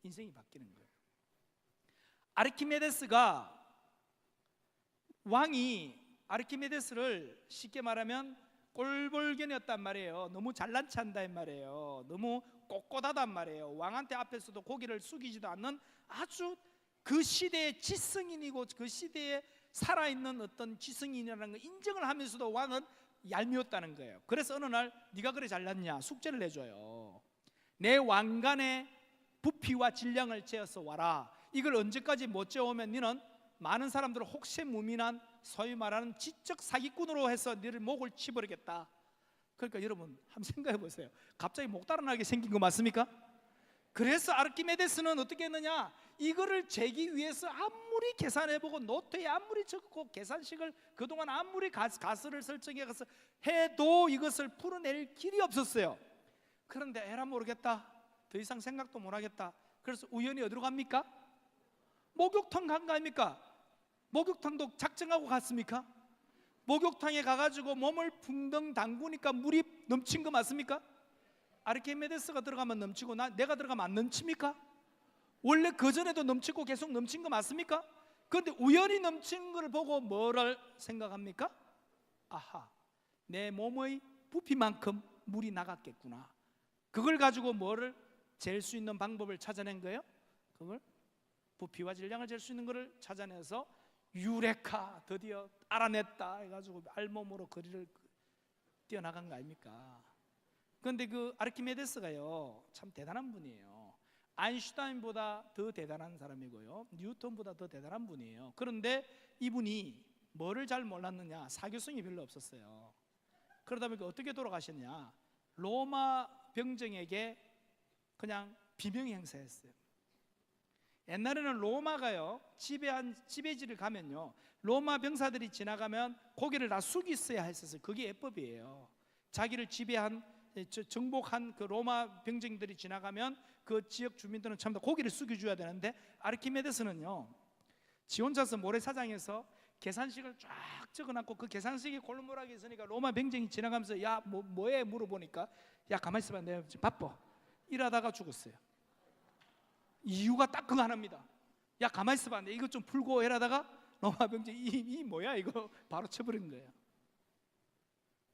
인생이 바뀌는 거예요. 아르키메데스가, 왕이 아르키메데스를 쉽게 말하면 꼴볼견이었단 말이에요. 너무 잘난 체 한단 말이에요. 너무 꼿꼿하단 말이에요. 왕한테 앞에서도 고개를 숙이지도 않는 아주 그 시대의 지성인이고 그 시대에 살아있는 어떤 지성인이라는 걸 인정을 하면서도 왕은 얄미웠다는 거예요. 그래서 어느 날 네가 그래 잘났냐? 숙제를 내줘요. 내 왕관의 부피와 질량을 재어서 와라. 이걸 언제까지 못 재오면 너는 많은 사람들을 혹세무민한 소위 말하는 지적 사기꾼으로 해서 너를 목을 치버리겠다. 그러니까 여러분 한번 생각해 보세요. 갑자기 목 달아나게 생긴 거 맞습니까? 그래서 아르키메데스는 어떻게 했느냐? 이거를 재기 위해서 아무리 계산해보고 노트에 아무리 적고 계산식을 그동안 아무리 가설을 설정해서 해도 이것을 풀어낼 길이 없었어요. 그런데 에라 모르겠다, 더 이상 생각도 못하겠다. 그래서 우연히 어디로 갑니까? 목욕탕 간 거 아닙니까? 목욕탕도 작정하고 갔습니까? 목욕탕에 가가지고 몸을 붕덩 담그니까 물이 넘친 거 맞습니까? 아르키메데스가 들어가면 넘치고 내가 들어가면 안 넘칩니까? 원래 그전에도 넘치고 계속 넘친 거 맞습니까? 그런데 우연히 넘친 걸 보고 뭐를 생각합니까? 아하, 내 몸의 부피만큼 물이 나갔겠구나. 그걸 가지고 뭐를 잴 수 있는 방법을 찾아낸 거예요? 그걸 부피와 질량을 잴 수 있는 것을 찾아내서 유레카, 드디어 알아냈다 해가지고 알몸으로 거리를 뛰어나간 거 아닙니까? 그런데 그 아르키메데스가요 참 대단한 분이에요. 아인슈타인보다 더 대단한 사람이고요, 뉴턴보다 더 대단한 분이에요. 그런데 이분이 뭐를 잘 몰랐느냐? 사교성이 별로 없었어요. 그러다 보니까 어떻게 돌아가셨냐? 로마 병정에게 그냥 비명 행사했어요. 옛날에는 로마가요 지배지를 가면요 로마 병사들이 지나가면 고개를 다 숙였어야 했었어요. 그게 예법이에요. 자기를 지배한 정복한 그 로마 병정들이 지나가면 그 지역 주민들은 전부 다 고개를 숙여줘야 되는데, 아르키메데스는요 지 혼자서 모래사장에서 계산식을 쫙 적어놨고 그 계산식이 골무락에 있으니까 로마 병정이 지나가면서 야 뭐해 물어보니까 야 가만히 있어봐 내가 지금 바빠 이러다가 죽었어요. 이유가 딱 그거 하나입니다. 야 가만히 있어봐 내 이거 좀 풀고 이러다가 로마 병정이 이 뭐야 이거 바로 쳐버린 거예요.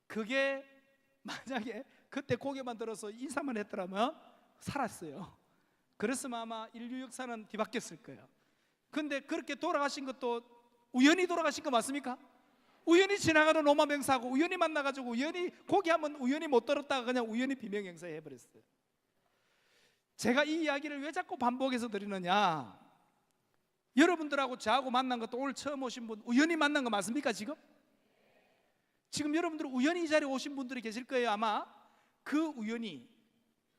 그게 만약에 그때 고개만 들어서 인사만 했더라면 살았어요. 그랬으면 아마 인류 역사는 뒤바뀌었을 거예요. 근데 그렇게 돌아가신 것도 우연히 돌아가신 거 맞습니까? 우연히 지나가는 로마 병사하고 우연히 만나가지고 우연히 고개하면 우연히 못 들었다가 그냥 우연히 비명 행사해 버렸어요. 제가 이 이야기를 왜 자꾸 반복해서 드리느냐, 여러분들하고 저하고 만난 것도 오늘 처음 오신 분 우연히 만난 거 맞습니까? 지금 여러분들 우연히 이 자리에 오신 분들이 계실 거예요. 아마 그 우연히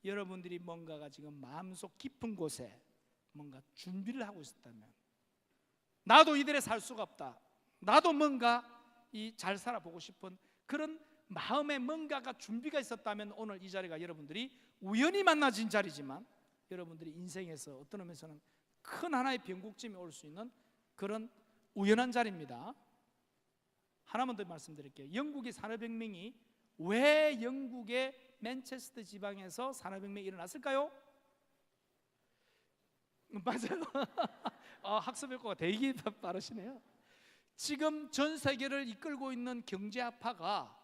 여러분들이 뭔가가 지금 마음속 깊은 곳에 뭔가 준비를 하고 있었다면, 나도 이들에 살 수가 없다, 나도 뭔가 잘 살아보고 싶은 그런 마음에 뭔가가 준비가 있었다면 오늘 이 자리가 여러분들이 우연히 만나진 자리지만 여러분들이 인생에서 어떤 의미에서는 큰 하나의 변곡점이 올 수 있는 그런 우연한 자리입니다. 하나만 더 말씀드릴게요. 영국의 산업혁명이 왜 영국의 맨체스터 지방에서 산업혁명이 일어났을까요? 맞아요. 학습 효과가 되게 빠르시네요. 지금 전 세계를 이끌고 있는 경제학파가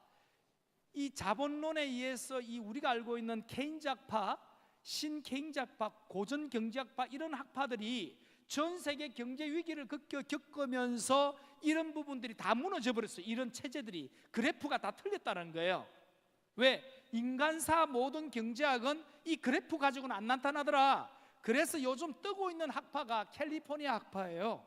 이 자본론에 의해서 이 우리가 알고 있는 케인즈학파, 신케인즈학파, 고전 경제학파 이런 학파들이 전 세계 경제 위기를 겪으면서 이런 부분들이 다 무너져 버렸어요. 이런 체제들이 그래프가 다 틀렸다는 거예요. 왜? 인간사 모든 경제학은 이 그래프 가지고는 안 나타나더라. 그래서 요즘 뜨고 있는 학파가 캘리포니아 학파예요.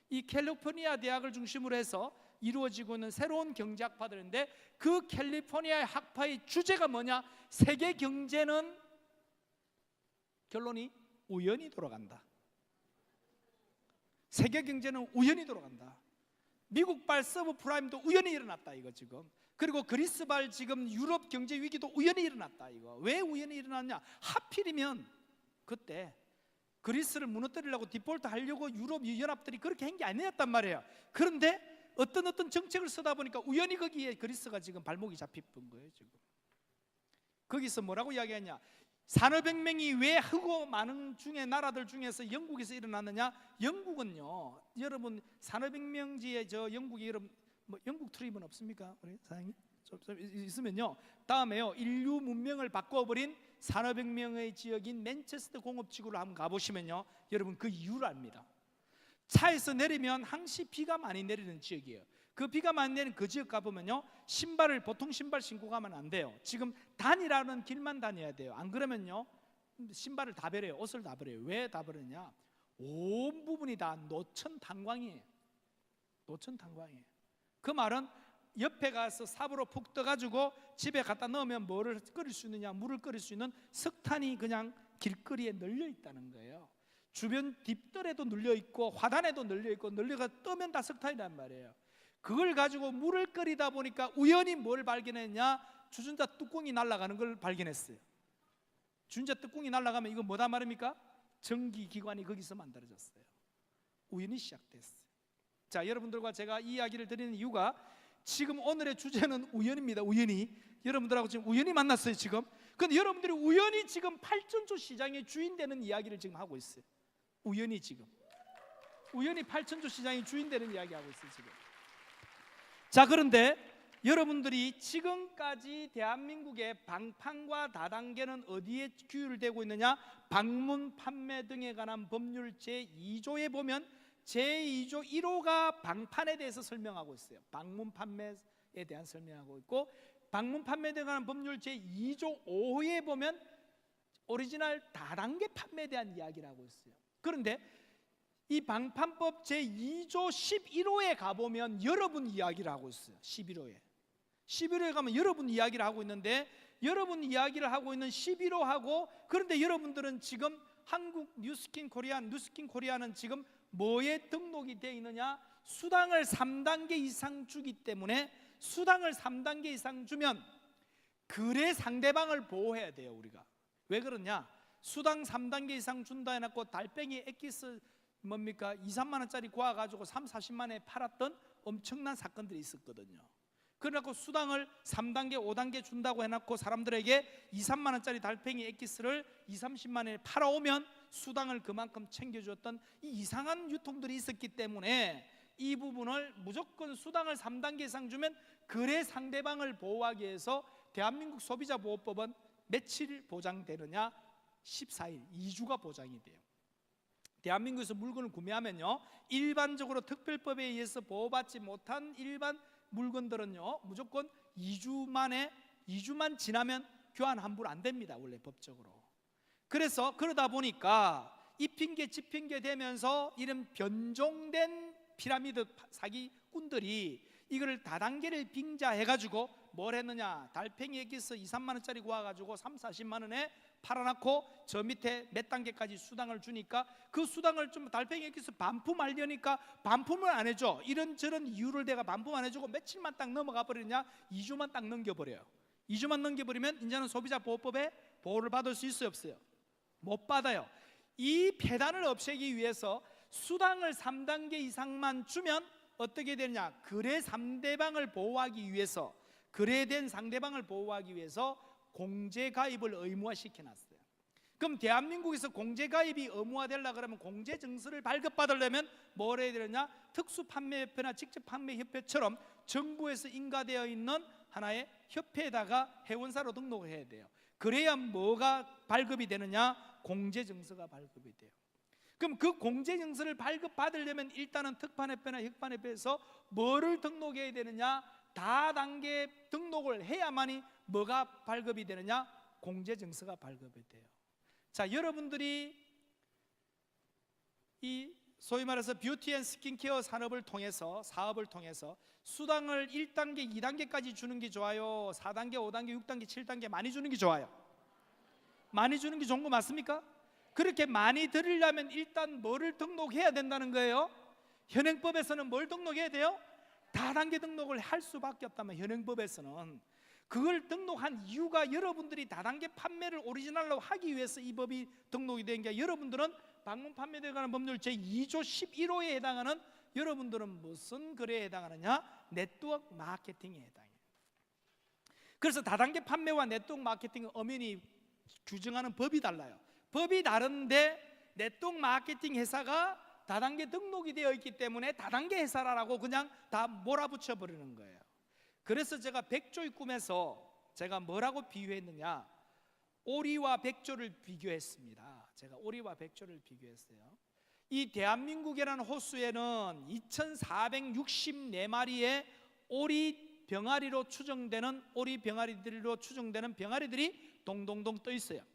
이 캘리포니아 대학을 중심으로 해서 이루어지고 있는 새로운 경제학파들인데, 그 캘리포니아 학파의 주제가 뭐냐? 세계 경제는 결론이 우연히 돌아간다. 세계 경제는 우연히 돌아간다. 미국발 서브프라임도 우연히 일어났다 이거 지금. 그리고 그리스발 지금 유럽 경제 위기도 우연히 일어났다 이거. 왜 우연히 일어났냐? 하필이면 그때 그리스를 무너뜨리려고 디폴트 하려고 유럽 연합들이 그렇게 한 게 아니었단 말이에요. 그런데 어떤 정책을 쓰다 보니까 우연히 거기에 그리스가 지금 발목이 잡힌 거예요 지금. 거기서 뭐라고 이야기했냐? 산업혁명이 왜 크고 많은 중에 나라들 중에서 영국에서 일어났느냐? 영국은요, 여러분 산업혁명지에 저 영국이 여러분 뭐 영국 트립은 없습니까? 우리 사장님 좀 있으면요. 다음에요, 인류 문명을 바꿔버린 산업혁명의 지역인 맨체스터 공업지구를 한번 가보시면요, 여러분 그 이유를 압니다. 차에서 내리면 항시 비가 많이 내리는 지역이에요. 그 비가 많이 내리는 그 지역 가보면요, 신발을 보통 신발 신고 가면 안 돼요. 지금 다니라는 길만 다녀야 돼요. 안 그러면요 신발을 다 버려요. 옷을 다 버려요. 왜 다 버리냐? 온 부분이 다 노천 탄광이에요. 노천 탄광이에요. 그 말은 옆에 가서 삽으로 푹 떠가지고 집에 갖다 넣으면 뭐를 끓일 수 있느냐? 물을 끓일 수 있는 석탄이 그냥 길거리에 널려 있다는 거예요. 주변 뒷뜰에도 널려 있고 화단에도 널려 있고 널려가 뜨면 다 석탄이란 말이에요. 그걸 가지고 물을 끓이다 보니까 우연히 뭘 발견했냐? 주전자 뚜껑이 날아가는 걸 발견했어요. 주전자 뚜껑이 날아가면 이거 뭐다 말입니까? 정기기관이 거기서 만들어졌어요. 우연히 시작됐어요. 자, 여러분들과 제가 이 이야기를 드리는 이유가 지금 오늘의 주제는 우연입니다. 우연히 여러분들하고 지금 우연히 만났어요 지금. 근데 여러분들이 우연히 지금 팔천조 시장의 주인 되는 이야기를 지금 하고 있어요. 우연히 팔천조 시장의 주인 되는 이야기 하고 있어요 지금. 자, 그런데 여러분들이 지금까지 대한민국의 방판과 다단계는 어디에 규율되고 있느냐? 방문 판매 등에 관한 법률 제2조에 보면 제2조 1호가 방판에 대해서 설명하고 있어요. 방문 판매에 대한 설명하고 있고, 방문 판매에 관한 법률 제2조 5호에 보면 오리지널 다단계 판매에 대한 이야기를 하고 있어요. 그런데 이 방판법 제2조 11호에 가보면 여러분 이야기를 하고 있어요. 11호에 가면 여러분 이야기를 하고 있는데, 여러분 이야기를 하고 있는 11호하고, 그런데 여러분들은 지금 한국 뉴스킨 코리아는 지금 뭐에 등록이 되어 있느냐? 수당을 3단계 이상 주기 때문에 수당을 3단계 이상 주면 그래 상대방을 보호해야 돼요. 우리가 왜 그러냐? 수당 3단계 이상 준다 해놓고 달팽이 엑기스 뭡니까? 2, 3만 원짜리 구워가지고 3, 40만 원에 팔았던 엄청난 사건들이 있었거든요. 그래갖고 수당을 3단계, 5단계 준다고 해놓고 사람들에게 2, 3만 원짜리 달팽이 엑기스를 2, 30만 원에 팔아오면 수당을 그만큼 챙겨줬던 이 이상한 유통들이 있었기 때문에 이 부분을 무조건 수당을 3단계 이상 주면 그래 상대방을 보호하기 위해서 대한민국 소비자보호법은 며칠 보장되느냐? 14일, 2주가 보장이 돼요. 대한민국에서 물건을 구매하면요, 일반적으로 특별법에 의해서 보호받지 못한 일반 물건들은요 무조건 2주만 지나면 교환 환불 안 됩니다. 원래 법적으로. 그래서 그러다 보니까 이 핑계 집 핑계 되면서 이런 변종된 피라미드 사기꾼들이 이거를 다단계를 빙자해가지고 뭘 했느냐? 달팽이 엑기스 2, 3만 원짜리 구워가지고 3, 40만 원에 팔아놓고 저 밑에 몇 단계까지 수당을 주니까 그 수당을 좀 달팽이 엑기스 반품하려니까 반품을 안 해줘. 이런저런 이유를 대가 반품 안 해주고 며칠만 딱 넘어가 버리냐? 2주만 딱 넘겨버려요. 2주만 넘겨버리면 이제는 소비자보호법에 보호를 받을 수 있어요, 없어요? 못 받아요. 이 폐단을 없애기 위해서 수당을 3단계 이상만 주면 어떻게 되느냐? 거래 상대방을 보호하기 위해서, 거래된 상대방을 보호하기 위해서 공제가입을 의무화시켜놨어요. 그럼 대한민국에서 공제가입이 의무화되려고 그러면 공제증서를 발급받으려면 뭘 해야 되느냐? 특수판매협회나 직접판매협회처럼 정부에서 인가되어 있는 하나의 협회에다가 회원사로 등록을 해야 돼요. 그래야 뭐가 발급이 되느냐? 공제증서가 발급이 돼요. 그럼 그 공제증서를 발급받으려면 일단은 특판협회나 혁판협회에서 뭐를 등록해야 되느냐? 다단계 등록을 해야만이 뭐가 발급이 되느냐? 공제증서가 발급이 돼요. 자, 여러분들이 이 소위 말해서 뷰티 앤 스킨케어 산업을 통해서, 사업을 통해서 수당을 1단계, 2단계까지 주는 게 좋아요? 4단계, 5단계, 6단계, 7단계 많이 주는 게 좋아요? 많이 주는 게 좋은 거 맞습니까? 그렇게 많이 드리려면 일단 뭐를 등록해야 된다는 거예요? 현행법에서는 뭘 등록해야 돼요? 다단계 등록을 할 수밖에 없다면 현행법에서는 그걸 등록한 이유가 여러분들이 다단계 판매를 오리지널로 하기 위해서 이 법이 등록이 된 게, 여러분들은 방문 판매에 관한 법률 제2조 11호에 해당하는, 여러분들은 무슨 거래에 해당하느냐? 네트워크 마케팅에 해당해요. 그래서 다단계 판매와 네트워크 마케팅은 엄연히 규정하는 법이 달라요. 법이 다른데 네트워크 마케팅 회사가 다단계 등록이 되어 있기 때문에 다단계 회사라고 그냥 다 몰아붙여 버리는 거예요. 그래서 제가 백조의 꿈에서 제가 뭐라고 비유했느냐? 오리와 백조를 비교했습니다. 제가 오리와 백조를 비교했어요. 이 대한민국이라는 호수에는 2464마리의 오리 병아리로 추정되는, 오리 병아리들로 추정되는 병아리들이 동동동 떠 있어요.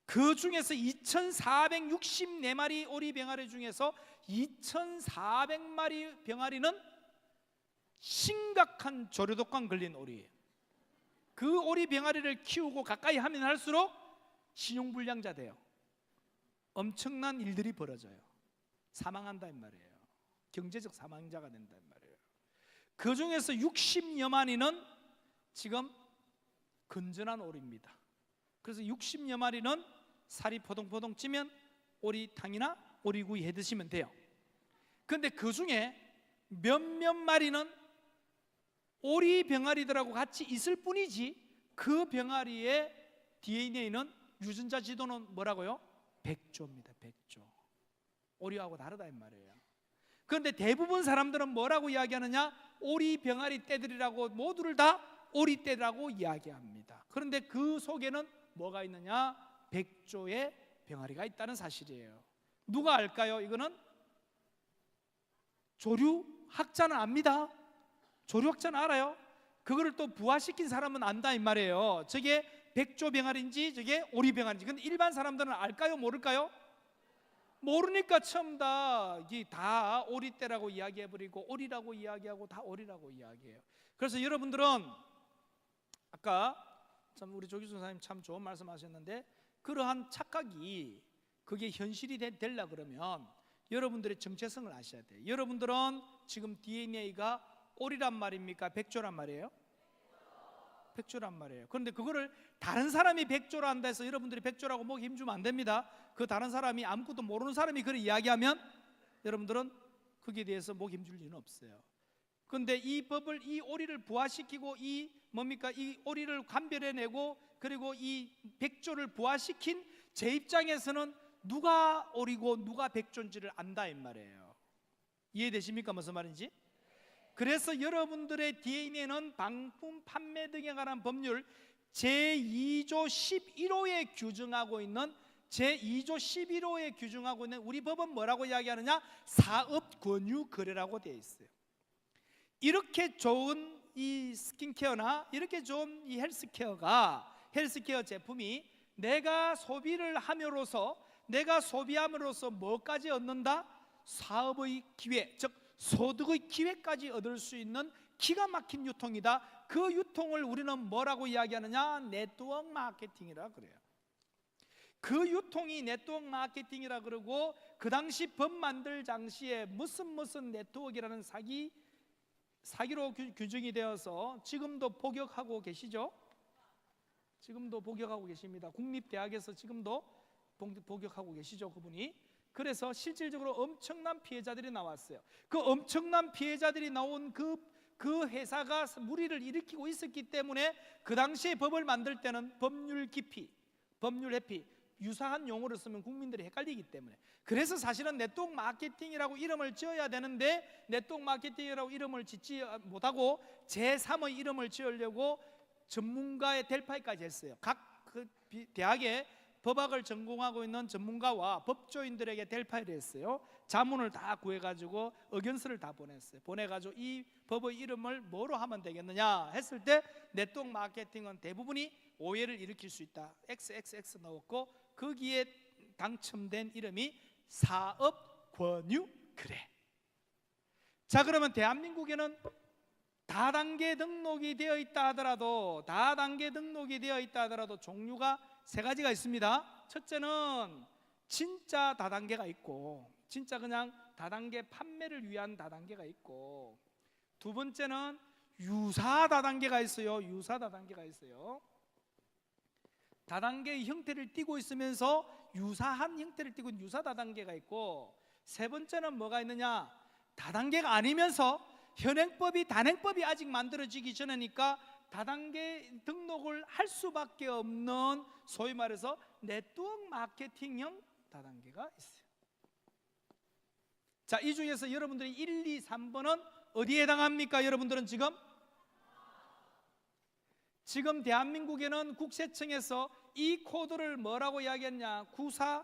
그 중에서 2464마리 오리 병아리 중에서 2400마리 병아리는 심각한 조류독감 걸린 오리예요. 그 오리 병아리를 키우고 가까이 하면 할수록 신용불량자 돼요. 엄청난 일들이 벌어져요. 사망한다는 말이에요. 경제적 사망자가 된다는 말이에요. 그 중에서 60여 마리는 지금 건전한 오리입니다. 그래서 60여 마리는 살이 포동포동 찌면 오리탕이나 오리구이 해 드시면 돼요. 근데 그 중에 몇몇 마리는 오리 병아리들하고 같이 있을 뿐이지 그 병아리의 DNA는 유전자 지도는 뭐라고요? 백조입니다. 백조. 오리하고 다르다 이 말이에요. 그런데 대부분 사람들은 뭐라고 이야기하느냐? 오리 병아리 떼들이라고 모두를 다 오리 떼라고 이야기합니다. 그런데 그 속에는 뭐가 있느냐? 백조의 병아리가 있다는 사실이에요. 누가 알까요? 이거는 조류학자는 압니다. 조류학자는 알아요. 그거를 또 부화시킨 사람은 안다 이 말이에요. 저게 백조 병아리인지 저게 오리 병아리인지. 근데 일반 사람들은 알까요? 모를까요? 모르니까 처음 다 오리떼라고 이야기해버리고 오리라고 이야기하고 다 오리라고 이야기해요. 그래서 여러분들은 아까 참 우리 조기순 선생님 참 좋은 말씀하셨는데 그러한 착각이 그게 현실이 되려고 그러면 여러분들의 정체성을 아셔야 돼요. 여러분들은 지금 DNA가 오리란 말입니까? 백조란 말이에요? 백조란 말이에요. 그런데 그거를 다른 사람이 백조라 한다 해서 여러분들이 백조라고 목 힘주면 안 됩니다. 그 다른 사람이 아무것도 모르는 사람이 그걸 이야기하면 여러분들은 거기에 대해서 목 힘줄 리는 없어요. 그런데 이 법을 이 오리를 부화시키고 이 오리를 감별해내고 그리고 이 백조를 부화시킨 제 입장에서는 누가 오리고 누가 백조인지를 안다 이 말이에요. 이해되십니까? 무슨 말인지? 그래서 여러분들의 DNA는 방품 판매 등에 관한 법률 제2조 11호에 규정하고 있는 우리 법은 뭐라고 이야기하느냐? 사업권유거래라고 되어 있어요. 이렇게 좋은 이 스킨케어나 이렇게 좋은 이 헬스케어 제품이 내가 소비를 함으로써 내가 소비함으로써 뭐까지 얻는다? 사업의 기회, 즉 소득의 기회까지 얻을 수 있는 기가 막힌 유통이다. 그 유통을 우리는 뭐라고 이야기하느냐? 네트워크 마케팅이라 그래요. 그 유통이 네트워크 마케팅이라 그러고 그 당시 법 만들 당시에 무슨 네트워크라는 사기로 규정이 되어서 지금도 복역하고 계시죠? 지금도 복역하고 계십니다. 국립대학에서 지금도 복역하고 계시죠, 그분이. 그래서 실질적으로 엄청난 피해자들이 나왔어요. 그 엄청난 피해자들이 나온 그 회사가 무리를 일으키고 있었기 때문에 그 당시에 법을 만들 때는 법률 기피, 법률 회피 유사한 용어를 쓰면 국민들이 헷갈리기 때문에. 그래서 사실은 네트워크 마케팅이라고 이름을 지어야 되는데 네트워크 마케팅이라고 이름을 짓지 못하고 제3의 이름을 지으려고 전문가의 델파이까지 했어요. 각 그 대학에 법학을 전공하고 있는 전문가와 법조인들에게 델파이를 했어요. 자문을 다 구해가지고 의견서를 다 보냈어요. 보내가지고 이 법의 이름을 뭐로 하면 되겠느냐 했을 때 네트워크 마케팅은 대부분이 오해를 일으킬 수 있다. XXX 넣었고 거기에 당첨된 이름이 사업권유거래. 자, 그러면 대한민국에는 다단계 등록이 되어 있다 하더라도 종류가 세 가지가 있습니다. 첫째는 진짜 다단계가 있고, 진짜 그냥 다단계 판매를 위한 다단계가 있고, 두 번째는 유사 다단계가 있어요. 다단계의 형태를 띠고 있으면서 유사한 형태를 띠고 있는 유사 다단계가 있고, 세 번째는 뭐가 있느냐? 다단계가 아니면서 현행법이 단행법이 아직 만들어지기 전이니까 다단계 등록을 할 수밖에 없는 소위 말해서 네트워크 마케팅형 다단계가 있어요. 자, 이 중에서 여러분들이 1, 2, 3번은 어디에 해당합니까? 여러분들은 지금 대한민국에는 국세청에서 이 코드를 뭐라고 이야기했냐? 94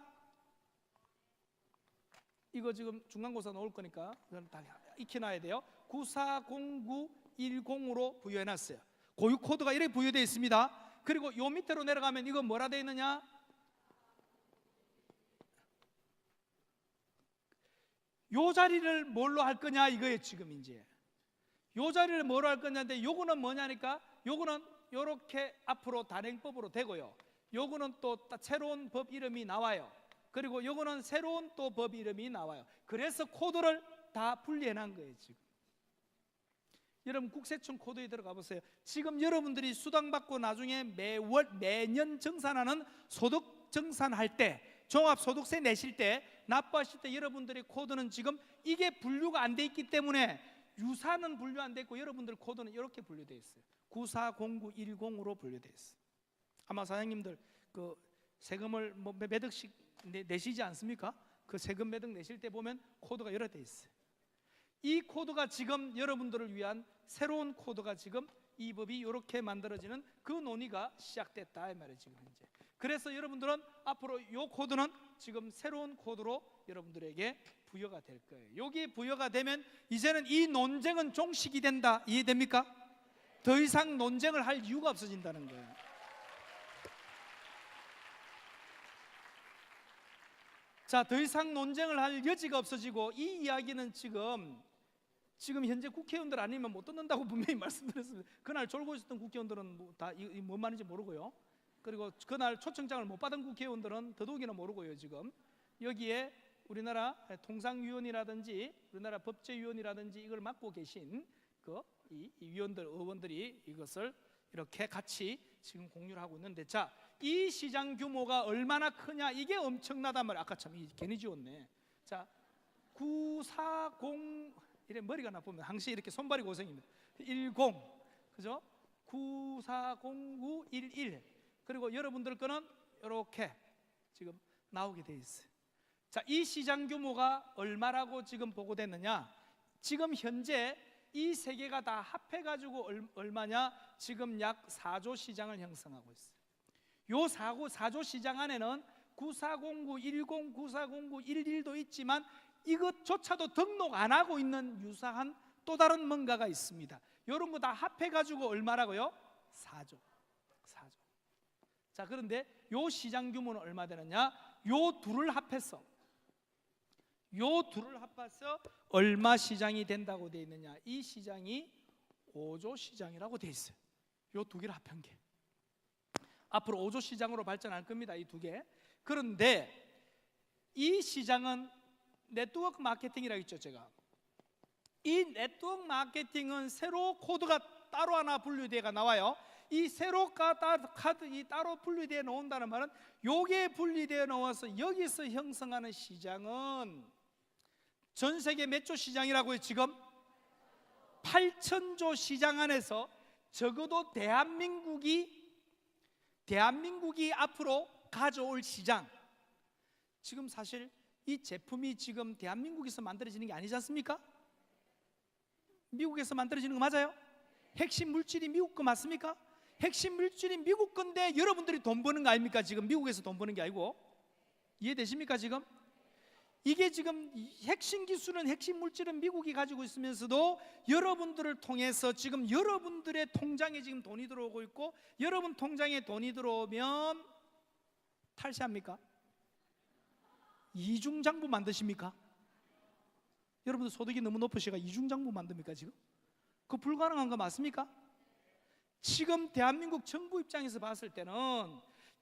이거 지금 중간고사 나올 거니까 다 익혀놔야 돼요. 940910으로 부여해놨어요. 고유 코드가 이렇게 부여되어 있습니다. 그리고 요 밑으로 내려가면 이건 뭐라 되어 있느냐? 요 자리를 뭘로 할 거냐 이거예요. 지금 이제 요 자리를 뭐로 할 거냐인데 요거는 뭐냐니까 요거는 요렇게 앞으로 단행법으로 되고요. 요거는 또 새로운 법 이름이 나와요. 그리고 요거는 새로운 또 법 이름이 나와요. 그래서 코드를 다 분리해놓은 거예요. 지금 여러분 국세청 코드에 들어가 보세요. 지금 여러분들이 수당 받고 나중에 매년 정산하는 소득 정산할 때 종합소득세 내실 때, 납부하실 때 여러분들의 코드는 지금 이게 분류가 안 돼 있기 때문에 유사는 분류 안 돼 있고 여러분들 코드는 이렇게 분류되어 있어요. 940910으로 분류되어 있어요. 아마 사장님들 그 세금을 몇 억씩 내시지 않습니까? 그 세금 몇 억 내실 때 보면 코드가 여러 돼 있어요. 이 코드가 지금 여러분들을 위한 새로운 코드가 지금 이 법이 이렇게 만들어지는 그 논의가 시작됐다 이 말이에요 지금 현재. 그래서 여러분들은 앞으로 이 코드는 지금 새로운 코드로 여러분들에게 부여가 될 거예요. 여기 부여가 되면 이제는 이 논쟁은 종식이 된다. 이해됩니까? 더 이상 논쟁을 할 이유가 없어진다는 거예요. 자, 더 이상 논쟁을 할 여지가 없어지고 이 이야기는 지금 현재 국회의원들 아니면 못 듣는다고 분명히 말씀드렸습니다. 그날 졸고 있었던 국회의원들은 다 뭔 말인지 모르고요. 그리고 그날 초청장을 못 받은 국회의원들은 더더욱이나 모르고요. 지금 여기에 우리나라 통상위원이라든지 우리나라 법제위원이라든지 이걸 맡고 계신 이 위원들, 의원들이 이것을 이렇게 같이 지금 공유를 하고 있는데, 자, 이 시장 규모가 얼마나 크냐, 이게 엄청나단 말이에요. 아까 참 괜히 지웠네. 자, 940 이래 머리가 나쁘면 항상 이렇게 손발이 고생입니다. 10 그죠? 940911 그리고 여러분들 거는 이렇게 지금 나오게 돼 있어요. 자, 이 시장 규모가 얼마라고 지금 보고됐느냐? 지금 현재 이 세 개가 다 합해가지고 얼마냐? 지금 약 4조 시장을 형성하고 있어요. 요 4조 시장 안에는 940910, 940911도 있지만 이것조차도 등록 안 하고 있는 유사한 또 다른 뭔가가 있습니다. 이런 거 다 합해가지고 얼마라고요? 4조. 자, 그런데 요 시장 규모는 얼마 되느냐? 요 둘을 합해서 얼마 시장이 된다고 되어 있느냐? 이 시장이 5조 시장이라고 되어 있어요. 요 두 개를 합한 게. 앞으로 5조 시장으로 발전할 겁니다. 이 두 개. 그런데 이 시장은 네트워크 마케팅이라고 했죠. 제가 이 네트워크 마케팅은 세로 코드가 따로 하나 분류되어 나와요. 이 세로 카드 이 따로 분류되어 나온다는 말은 요게 분리되어 나와서 여기서 형성하는 시장은 전 세계 몇 조 시장이라고요? 지금 8,000조 시장 안에서 적어도 대한민국이 앞으로 가져올 시장, 지금 사실 이 제품이 지금 대한민국에서 만들어지는 게 아니지 않습니까? 미국에서 만들어지는 거 맞아요? 핵심 물질이 미국 거 맞습니까? 핵심 물질이 미국 건데 여러분들이 돈 버는 거 아닙니까? 지금 미국에서 돈 버는 게 아니고. 이해되십니까? 지금 이게 지금 핵심 기술은 핵심 물질은 미국이 가지고 있으면서도 여러분들을 통해서 지금 여러분들의 통장에 지금 돈이 들어오고 있고, 여러분 통장에 돈이 들어오면 탈세합니까? 이중장부 만드십니까? 여러분들 소득이 너무 높으시니까 이중장부 만듭니까? 지금 그거 불가능한 거 맞습니까? 지금 대한민국 정부 입장에서 봤을 때는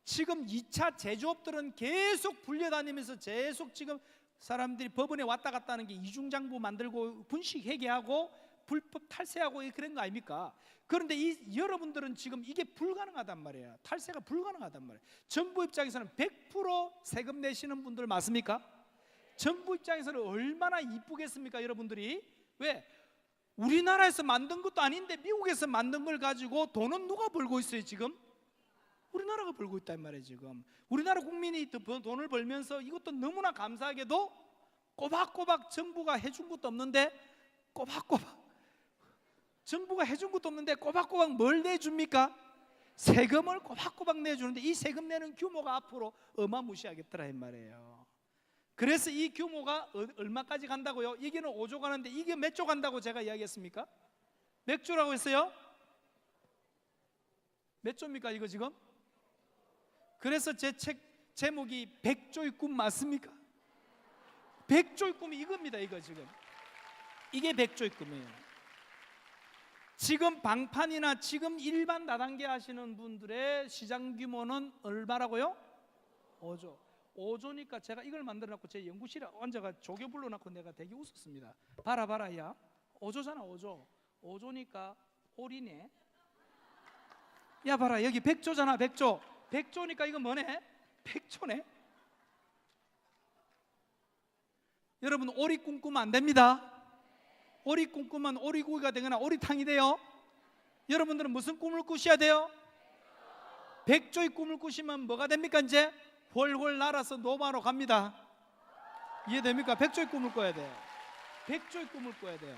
지금 2차 제조업들은 계속 불려다니면서 계속 지금 사람들이 법원에 왔다 갔다 하는 게 이중장부 만들고 분식 회계하고 불법 탈세하고 그런 거 아닙니까? 그런데 여러분들은 지금 이게 불가능하단 말이에요. 탈세가 불가능하단 말이에요. 정부 입장에서는 100% 세금 내시는 분들 맞습니까? 정부 입장에서는 얼마나 이쁘겠습니까? 여러분들이 왜? 우리나라에서 만든 것도 아닌데 미국에서 만든 걸 가지고 돈은 누가 벌고 있어요? 지금 우리나라가 벌고 있단 말이에요. 지금 우리나라 국민이 돈을 벌면서 이것도 너무나 감사하게도 꼬박꼬박 정부가 해준 것도 없는데 정부가 해준 것도 없는데 꼬박꼬박 뭘 내줍니까? 세금을 꼬박꼬박 내주는데 이 세금 내는 규모가 앞으로 어마무시하겠더라 이 말이에요. 그래서 이 규모가 얼마까지 간다고요? 이게는 5조 가는데 이게 몇 조 간다고 제가 이야기했습니까? 몇 조라고 했어요? 몇 조입니까 이거 지금? 그래서 제 책 제목이 100조의 꿈 맞습니까? 100조의 꿈이 이겁니다. 이거 지금 이게 100조의 꿈이에요. 지금 방판이나 지금 일반 다단계 하시는 분들의 시장 규모는 얼마라고요? 5조. 5조니까 제가 이걸 만들어 놓고 제 연구실에 앉아가 조교 불러 놓고 내가 되게 웃었습니다. 봐라 야 5조잖아 5조. 5조니까 홀이네. 야 봐라 여기 100조잖아 100조. 100조니까 이거 뭐네? 100조네. 여러분 오리 꿈꾸면 안 됩니다. 오리 꿈꾸면 오리고기가 되거나 오리탕이 돼요. 여러분들은 무슨 꿈을 꾸셔야 돼요? 백조의 꿈을 꾸시면 뭐가 됩니까? 이제 훨훨 날아서 노마로 갑니다. 이해됩니까? 백조의 꿈을 꿔야 돼요. 백조의 꿈을 꿔야 돼요.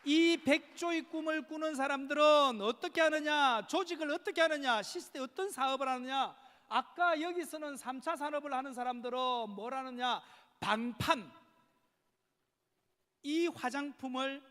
이 백조의 꿈을 꾸는 사람들은 어떻게 하느냐, 조직을 어떻게 하느냐, 시스템 어떤 사업을 하느냐. 아까 여기서는 3차 산업을 하는 사람들은 뭘 하느냐, 방판. 이 화장품을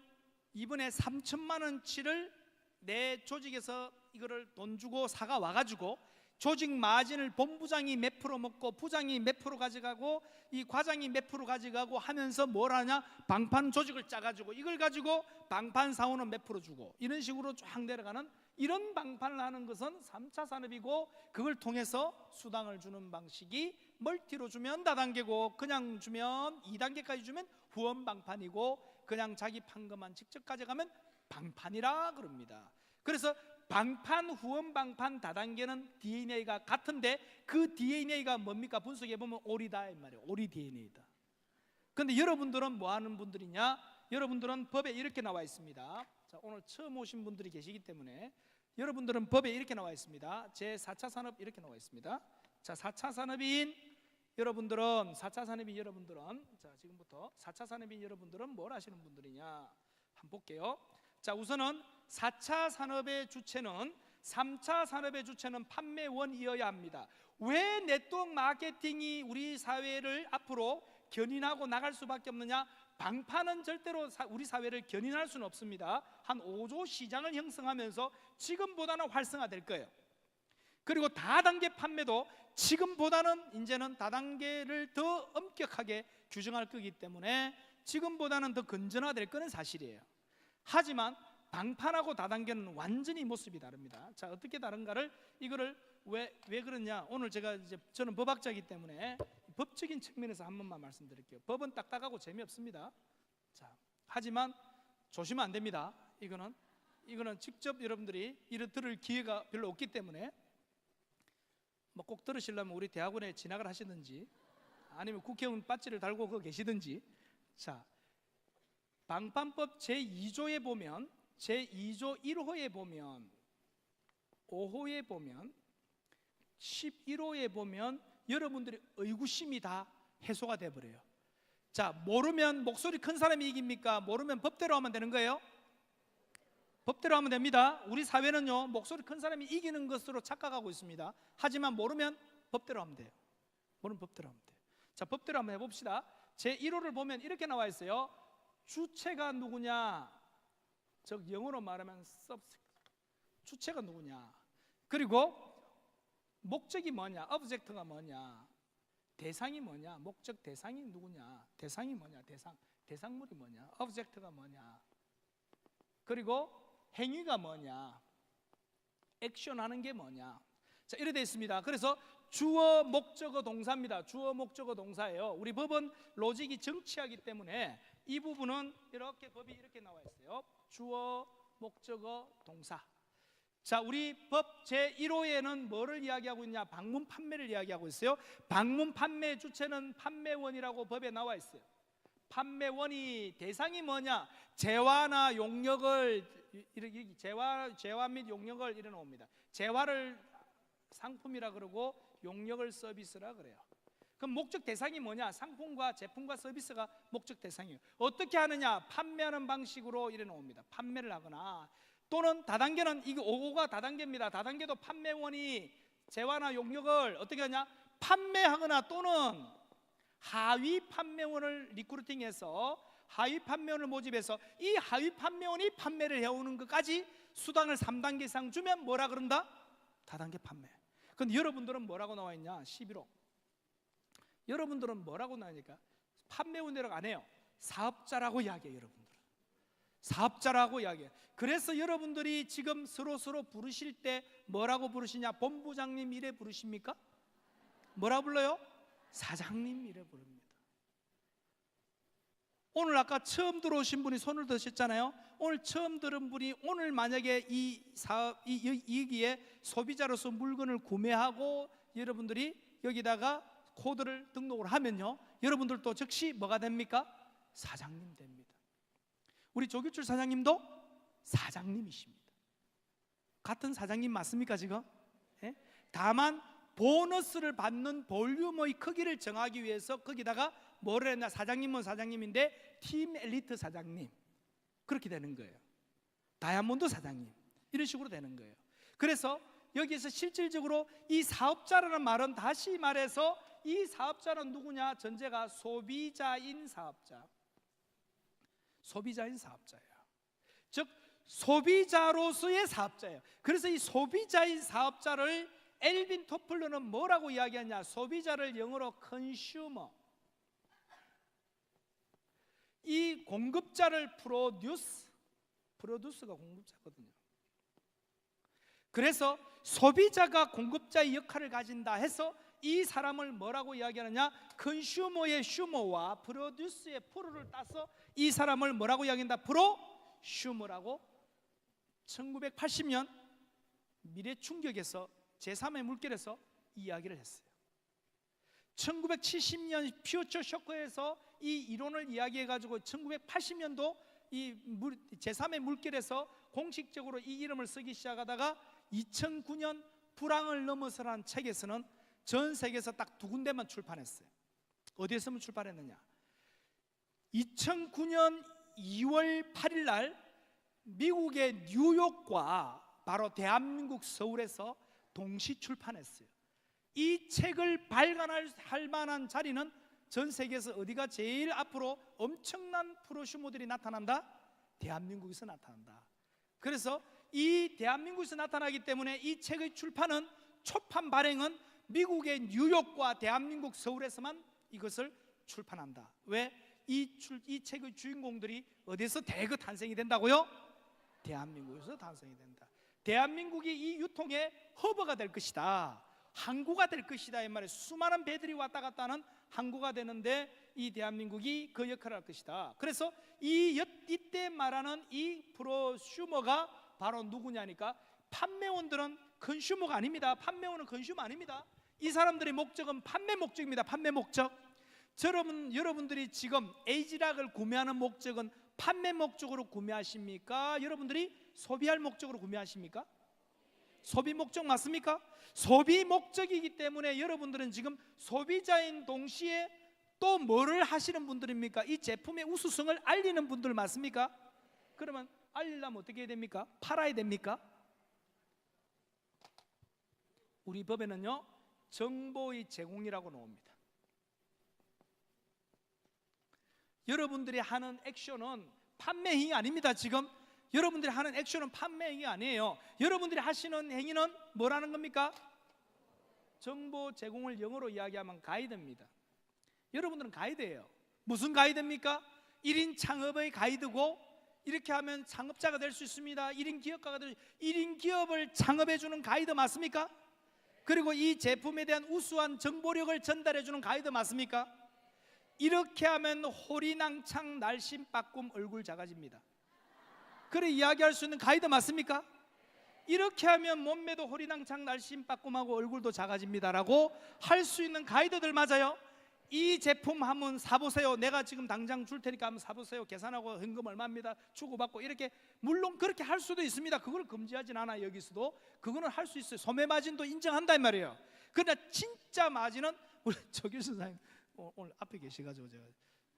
이번에 3천만 원치를 내 조직에서 이거를 돈 주고 사가 와가지고 조직 마진을 본부장이 몇 프로 먹고 부장이 몇 프로 가져가고 이 과장이 몇 프로 가져가고 하면서 뭘 하냐, 방판 조직을 짜가지고 이걸 가지고 방판 사원은 몇 프로 주고 이런 식으로 쫙 내려가는, 이런 방판을 하는 것은 3차 산업이고, 그걸 통해서 수당을 주는 방식이 멀티로 주면 다단계고, 그냥 주면 2단계까지 주면 후원 방판이고, 그냥 자기 판 것만 직접 가져가면 방판이라 그럽니다. 그래서 방판, 후원 방판, 다단계는 DNA가 같은데 그 DNA가 뭡니까? 분석해 보면 오리다 이 말이에요. 오리 DNA다. 그런데 여러분들은 뭐 하는 분들이냐? 여러분들은 법에 이렇게 나와 있습니다. 자, 오늘 처음 오신 분들이 계시기 때문에 여러분들은 법에 이렇게 나와 있습니다. 제 4차 산업 이렇게 나와 있습니다. 자, 4차 산업인 여러분들은, 4차 산업인 여러분들은, 자, 지금부터 4차 산업인 여러분들은 뭘 하시는 분들이냐 한번 볼게요. 자, 우선은 4차 산업의 주체는, 3차 산업의 주체는 판매원이어야 합니다. 왜 네트워크 마케팅이 우리 사회를 앞으로 견인하고 나갈 수밖에 없느냐? 방판은 절대로 우리 사회를 견인할 수는 없습니다. 한 5조 시장을 형성하면서 지금보다는 활성화될 거예요. 그리고 다단계 판매도 지금보다는 이제는 다단계를 더 엄격하게 규정할 거기 때문에 지금보다는 더 건전화될 거는 사실이에요. 하지만 방판하고 다단계는 완전히 모습이 다릅니다. 자, 어떻게 다른가를, 이거를 왜 그러냐, 오늘 제가 이제 저는 법학자이기 때문에 법적인 측면에서 한 번만 말씀드릴게요. 법은 딱딱하고 재미없습니다. 자, 하지만 조심하면 안 됩니다. 이거는 직접 여러분들이 이를 들을 기회가 별로 없기 때문에 뭐 꼭 들으시려면 우리 대학원에 진학을 하시든지 아니면 국회의원 배지를 달고 거기 계시든지. 자, 방판법 제2조에 보면, 제2조 1호에 보면, 5호에 보면, 11호에 보면 여러분들의 의구심이 다 해소가 돼버려요. 자, 모르면 목소리 큰 사람이 이깁니까? 모르면 법대로 하면 되는 거예요? 법대로 하면 됩니다. 우리 사회는요, 목소리 큰 사람이 이기는 것으로 착각하고 있습니다. 하지만 모르면 법대로 하면 돼요. 모르면 법대로 하면 돼요. 자, 법대로 한번 해봅시다. 제1호를 보면 이렇게 나와 있어요. 주체가 누구냐? 즉 영어로 말하면 주체가 누구냐? 그리고 목적이 뭐냐? object가 뭐냐? 대상이 뭐냐? 목적 대상이 누구냐? 대상이 뭐냐? 대상물이 뭐냐? object가 뭐냐? 그리고 행위가 뭐냐? 액션하는 게 뭐냐? 자, 이렇게 되어 있습니다. 그래서 주어 목적어 동사입니다. 주어 목적어 동사예요. 우리 법은 로직이 정치하기 때문에 이 부분은 이렇게 법이 이렇게 나와 있어요. 주어 목적어 동사. 자, 우리 법 제1호에는 뭐를 이야기하고 있냐? 방문 판매를 이야기하고 있어요. 방문 판매 주체는 판매원이라고 법에 나와 있어요. 판매원이 대상이 뭐냐? 재화나 용역을, 재화 및 용역을 이래 놓습니다. 재화를 상품이라 그러고 용역을 서비스라 그래요. 그럼 목적 대상이 뭐냐? 상품과 제품과 서비스가 목적 대상이에요. 어떻게 하느냐? 판매하는 방식으로 이래 놓습니다. 판매를 하거나, 또는 다단계는, 이게 5호가 다단계입니다. 다단계도 판매원이 재화나 용역을 어떻게 하냐? 판매하거나 또는 하위 판매원을 리크루팅해서 하위 판매원을 모집해서 이 하위 판매원이 판매를 해오는 것까지 수당을 3단계 이상 주면 뭐라 그런다? 다단계 판매. 근데 여러분들은 뭐라고 나와 있냐? 11호. 여러분들은 뭐라고 나오니까 판매원이라고 안 해요. 사업자라고 이야기해요. 여러분들 사업자라고 이야기해요. 그래서 여러분들이 지금 서로 부르실 때 뭐라고 부르시냐? 본부장님 이래 부르십니까? 뭐라 불러요? 사장님 이래 부릅니다. 오늘 아까 처음 들어오신 분이 손을 드셨잖아요. 오늘 처음 들은 분이 오늘 만약에 이 사업, 여기에 소비자로서 물건을 구매하고 여러분들이 여기다가 코드를 등록을 하면요, 여러분들도 즉시 뭐가 됩니까? 사장님 됩니다. 우리 조규출 사장님도 사장님이십니다. 같은 사장님 맞습니까 지금? 예? 다만 보너스를 받는 볼륨의 크기를 정하기 위해서 거기다가 뭐를 했나, 사장님은 사장님인데 팀 엘리트 사장님, 그렇게 되는 거예요. 다이아몬드 사장님, 이런 식으로 되는 거예요. 그래서 여기에서 실질적으로 이 사업자라는 말은, 다시 말해서 이 사업자는 누구냐? 전제가 소비자인 사업자, 소비자인 사업자예요. 즉 소비자로서의 사업자예요. 그래서 이 소비자인 사업자를 엘빈 토플러는 뭐라고 이야기하냐? 소비자를 영어로 컨슈머, 이 공급자를 프로듀스가 공급자거든요. 그래서 소비자가 공급자의 역할을 가진다 해서 이 사람을 뭐라고 이야기하느냐? 컨슈머의 슈머와 프로듀스의 프로를 따서 이 사람을 뭐라고 이야기한다? 프로슈머라고 1980년 미래 충격에서 제3의 물결에서 이야기를 했어요. 1970년 퓨처 쇼크에서 이 이론을 이야기해가지고 1980년도 이 제3의 물결에서 공식적으로 이 이름을 쓰기 시작하다가 2009년 불황을 넘어서라는 책에서는 전 세계에서 딱 2군데만 출판했어요. 어디에서만 출판했느냐? 2009년 2월 8일 날 미국의 뉴욕과 바로 대한민국 서울에서 동시 출판했어요. 이 책을 발간할 만한 자리는 전 세계에서 어디가 제일 앞으로 엄청난 프로슈머들이 나타난다? 대한민국에서 나타난다. 그래서 이 대한민국에서 나타나기 때문에 이 책의 출판은, 초판 발행은 미국의 뉴욕과 대한민국 서울에서만 이것을 출판한다. 왜? 이 책의 주인공들이 어디서 대거 탄생이 된다고요? 대한민국에서 탄생이 된다. 대한민국이 이 유통의 허브가 될 것이다, 항구가 될 것이다, 이 말에 수많은 배들이 왔다 갔다 하는 항구가 되는데 이 대한민국이 그 역할을 할 것이다. 그래서 이때 말하는 이 프로슈머가 바로 누구냐니까, 판매원들은 컨슈머가 아닙니다. 판매원은 컨슈머 아닙니다. 이 사람들의 목적은 판매 목적입니다. 판매 목적. 여러분들이 지금 에이지락을 구매하는 목적은 판매 목적으로 구매하십니까? 여러분들이 소비할 목적으로 구매하십니까? 소비 목적 맞습니까? 소비 목적이기 때문에 여러분들은 지금 소비자인 동시에 또 뭐를 하시는 분들입니까? 이 제품의 우수성을 알리는 분들 맞습니까? 그러면 알리려면 어떻게 해야 됩니까? 팔아야 됩니까? 우리 법에는요, 정보의 제공이라고 나옵니다. 여러분들이 하는 액션은 판매 행위 아닙니다. 지금 여러분들이 하는 액션은 판매 행위 아니에요. 여러분들이 하시는 행위는 뭐라는 겁니까? 정보 제공을 영어로 이야기하면 가이드입니다. 여러분들은 가이드예요. 무슨 가이드입니까? 1인 창업의 가이드고, 이렇게 하면 창업자가 될 수 있습니다. 1인 기업가가 될 수 있습니다. 1인 기업을 창업해주는 가이드 맞습니까? 그리고 이 제품에 대한 우수한 정보력을 전달해주는 가이드 맞습니까? 이렇게 하면 호리낭창 날씬빠꿈 얼굴 작아집니다. 그래 이야기할 수 있는 가이드 맞습니까? 이렇게 하면 몸매도 호리낭창 날씬빠꿈하고 얼굴도 작아집니다라고 할 수 있는 가이드들 맞아요. 이 제품 한번 사보세요. 내가 지금 당장 줄 테니까 한번 사보세요. 계산하고 현금 얼마입니다. 주고받고, 이렇게 물론 그렇게 할 수도 있습니다. 그걸 금지하진 않아요. 여기서도 그거는 할 수 있어요. 소매 마진도 인정한다 이 말이에요. 그러나 진짜 마진은 우리 조규 선생님 오늘 앞에 계셔가지고 제가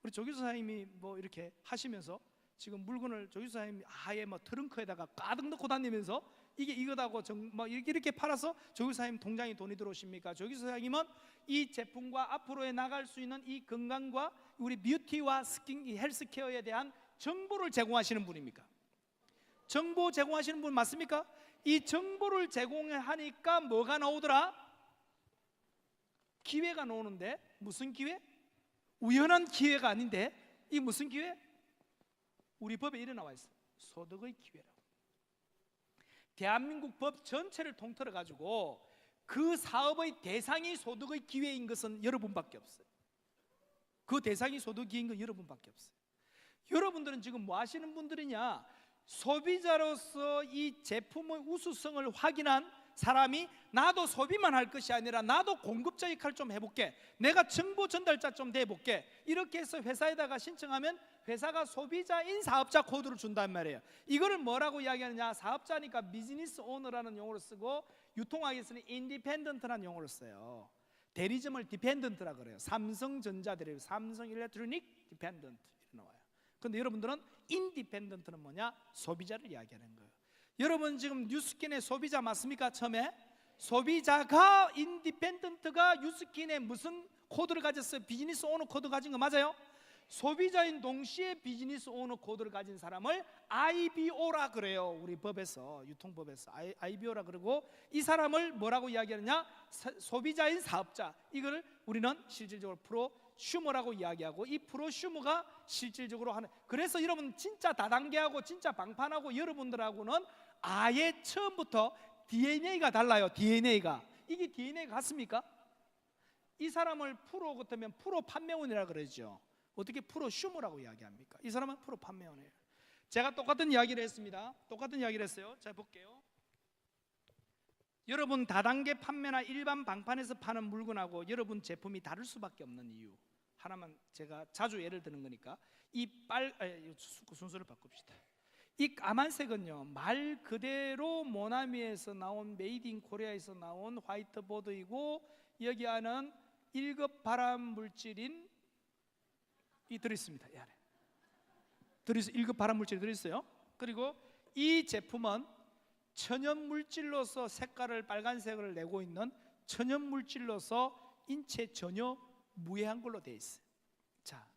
우리 조규 선생님이 뭐 이렇게 하시면서 지금 물건을 조규 선생님이 아예 뭐 트렁크에다가 가득 넣고 다니면서 이게 이거다고 뭐 이렇게 팔아서 조규 선생님 통장에 돈이 들어오십니까? 조규 선생님은 이 제품과 앞으로에 나갈 수 있는 이 건강과 우리 뷰티와 스킨, 이 헬스케어에 대한 정보를 제공하시는 분입니까? 정보 제공하시는 분 맞습니까? 이 정보를 제공하니까 뭐가 나오더라? 기회가 나오는데, 무슨 기회? 우연한 기회가 아닌데, 이 무슨 기회? 우리 법에 이래 나와 있어요. 소득의 기회라고. 대한민국 법 전체를 통틀어 가지고 그 사업의 대상이 소득의 기회인 것은 여러분밖에 없어요. 그 대상이 소득 기회인 건 여러분밖에 없어요. 여러분들은 지금 뭐 하시는 분들이냐? 소비자로서 이 제품의 우수성을 확인한 사람이 나도 소비만 할 것이 아니라 나도 공급자 역할 좀 해볼게, 내가 정보 전달자 좀 돼볼게, 이렇게 해서 회사에다가 신청하면 회사가 소비자인 사업자 코드를 준단 말이에요. 이거를 뭐라고 이야기하느냐, 사업자니까 비즈니스 오너라는 용어를 쓰고 유통학에서는 인디펜던트라는 용어를 써요. 대리점을 디펜던트라 그래요. 삼성전자 대리, 삼성 일렉트로닉 디펜던트 이렇게 나와요. 그런데 여러분들은 인디펜던트는 뭐냐? 소비자를 이야기하는 거예요. 여러분 지금 뉴스킨의 소비자 맞습니까? 처음에 소비자가 인디펜던트가 뉴스킨의 무슨 코드를 가졌어요? 비즈니스 오너 코드 가진 거 맞아요? 소비자인 동시에 비즈니스 오너 코드를 가진 사람을 IBO라 그래요. 우리 법에서, 유통법에서 IBO라 그러고, 이 사람을 뭐라고 이야기하느냐? 소비자인 사업자. 이걸 우리는 실질적으로 프로슈머라고 이야기하고, 이 프로슈머가 실질적으로 하는, 그래서 여러분 진짜 다단계하고 진짜 방판하고 여러분들하고는 아예 처음부터 DNA가 달라요. DNA가. 이게 DNA 같습니까? 이 사람을 프로 같으면 프로 판매원이라 그러죠. 어떻게 프로슈머라고 이야기합니까? 이 사람은 프로 판매원이에요. 제가 똑같은 이야기를 했습니다. 똑같은 이야기를 했어요. 자, 볼게요. 여러분 다단계 판매나 일반 방판에서 파는 물건하고 여러분 제품이 다를 수밖에 없는 이유 하나만 제가 자주 예를 드는 거니까, 이 순서를 바꿉시다. 이 까만색은요, 말 그대로 모나미에서 나온 메이드 인 코리아에서 나온 화이트보드이고, 여기 안은 1급 발암 물질인 이 들어있습니다. 이 안에 1급 발암 물질이 들어있어요. 그리고 이 제품은 천연 물질로서 색깔을 빨간색을 내고 있는 천연 물질로서 인체 전혀 무해한 걸로 되어 있어요. 자,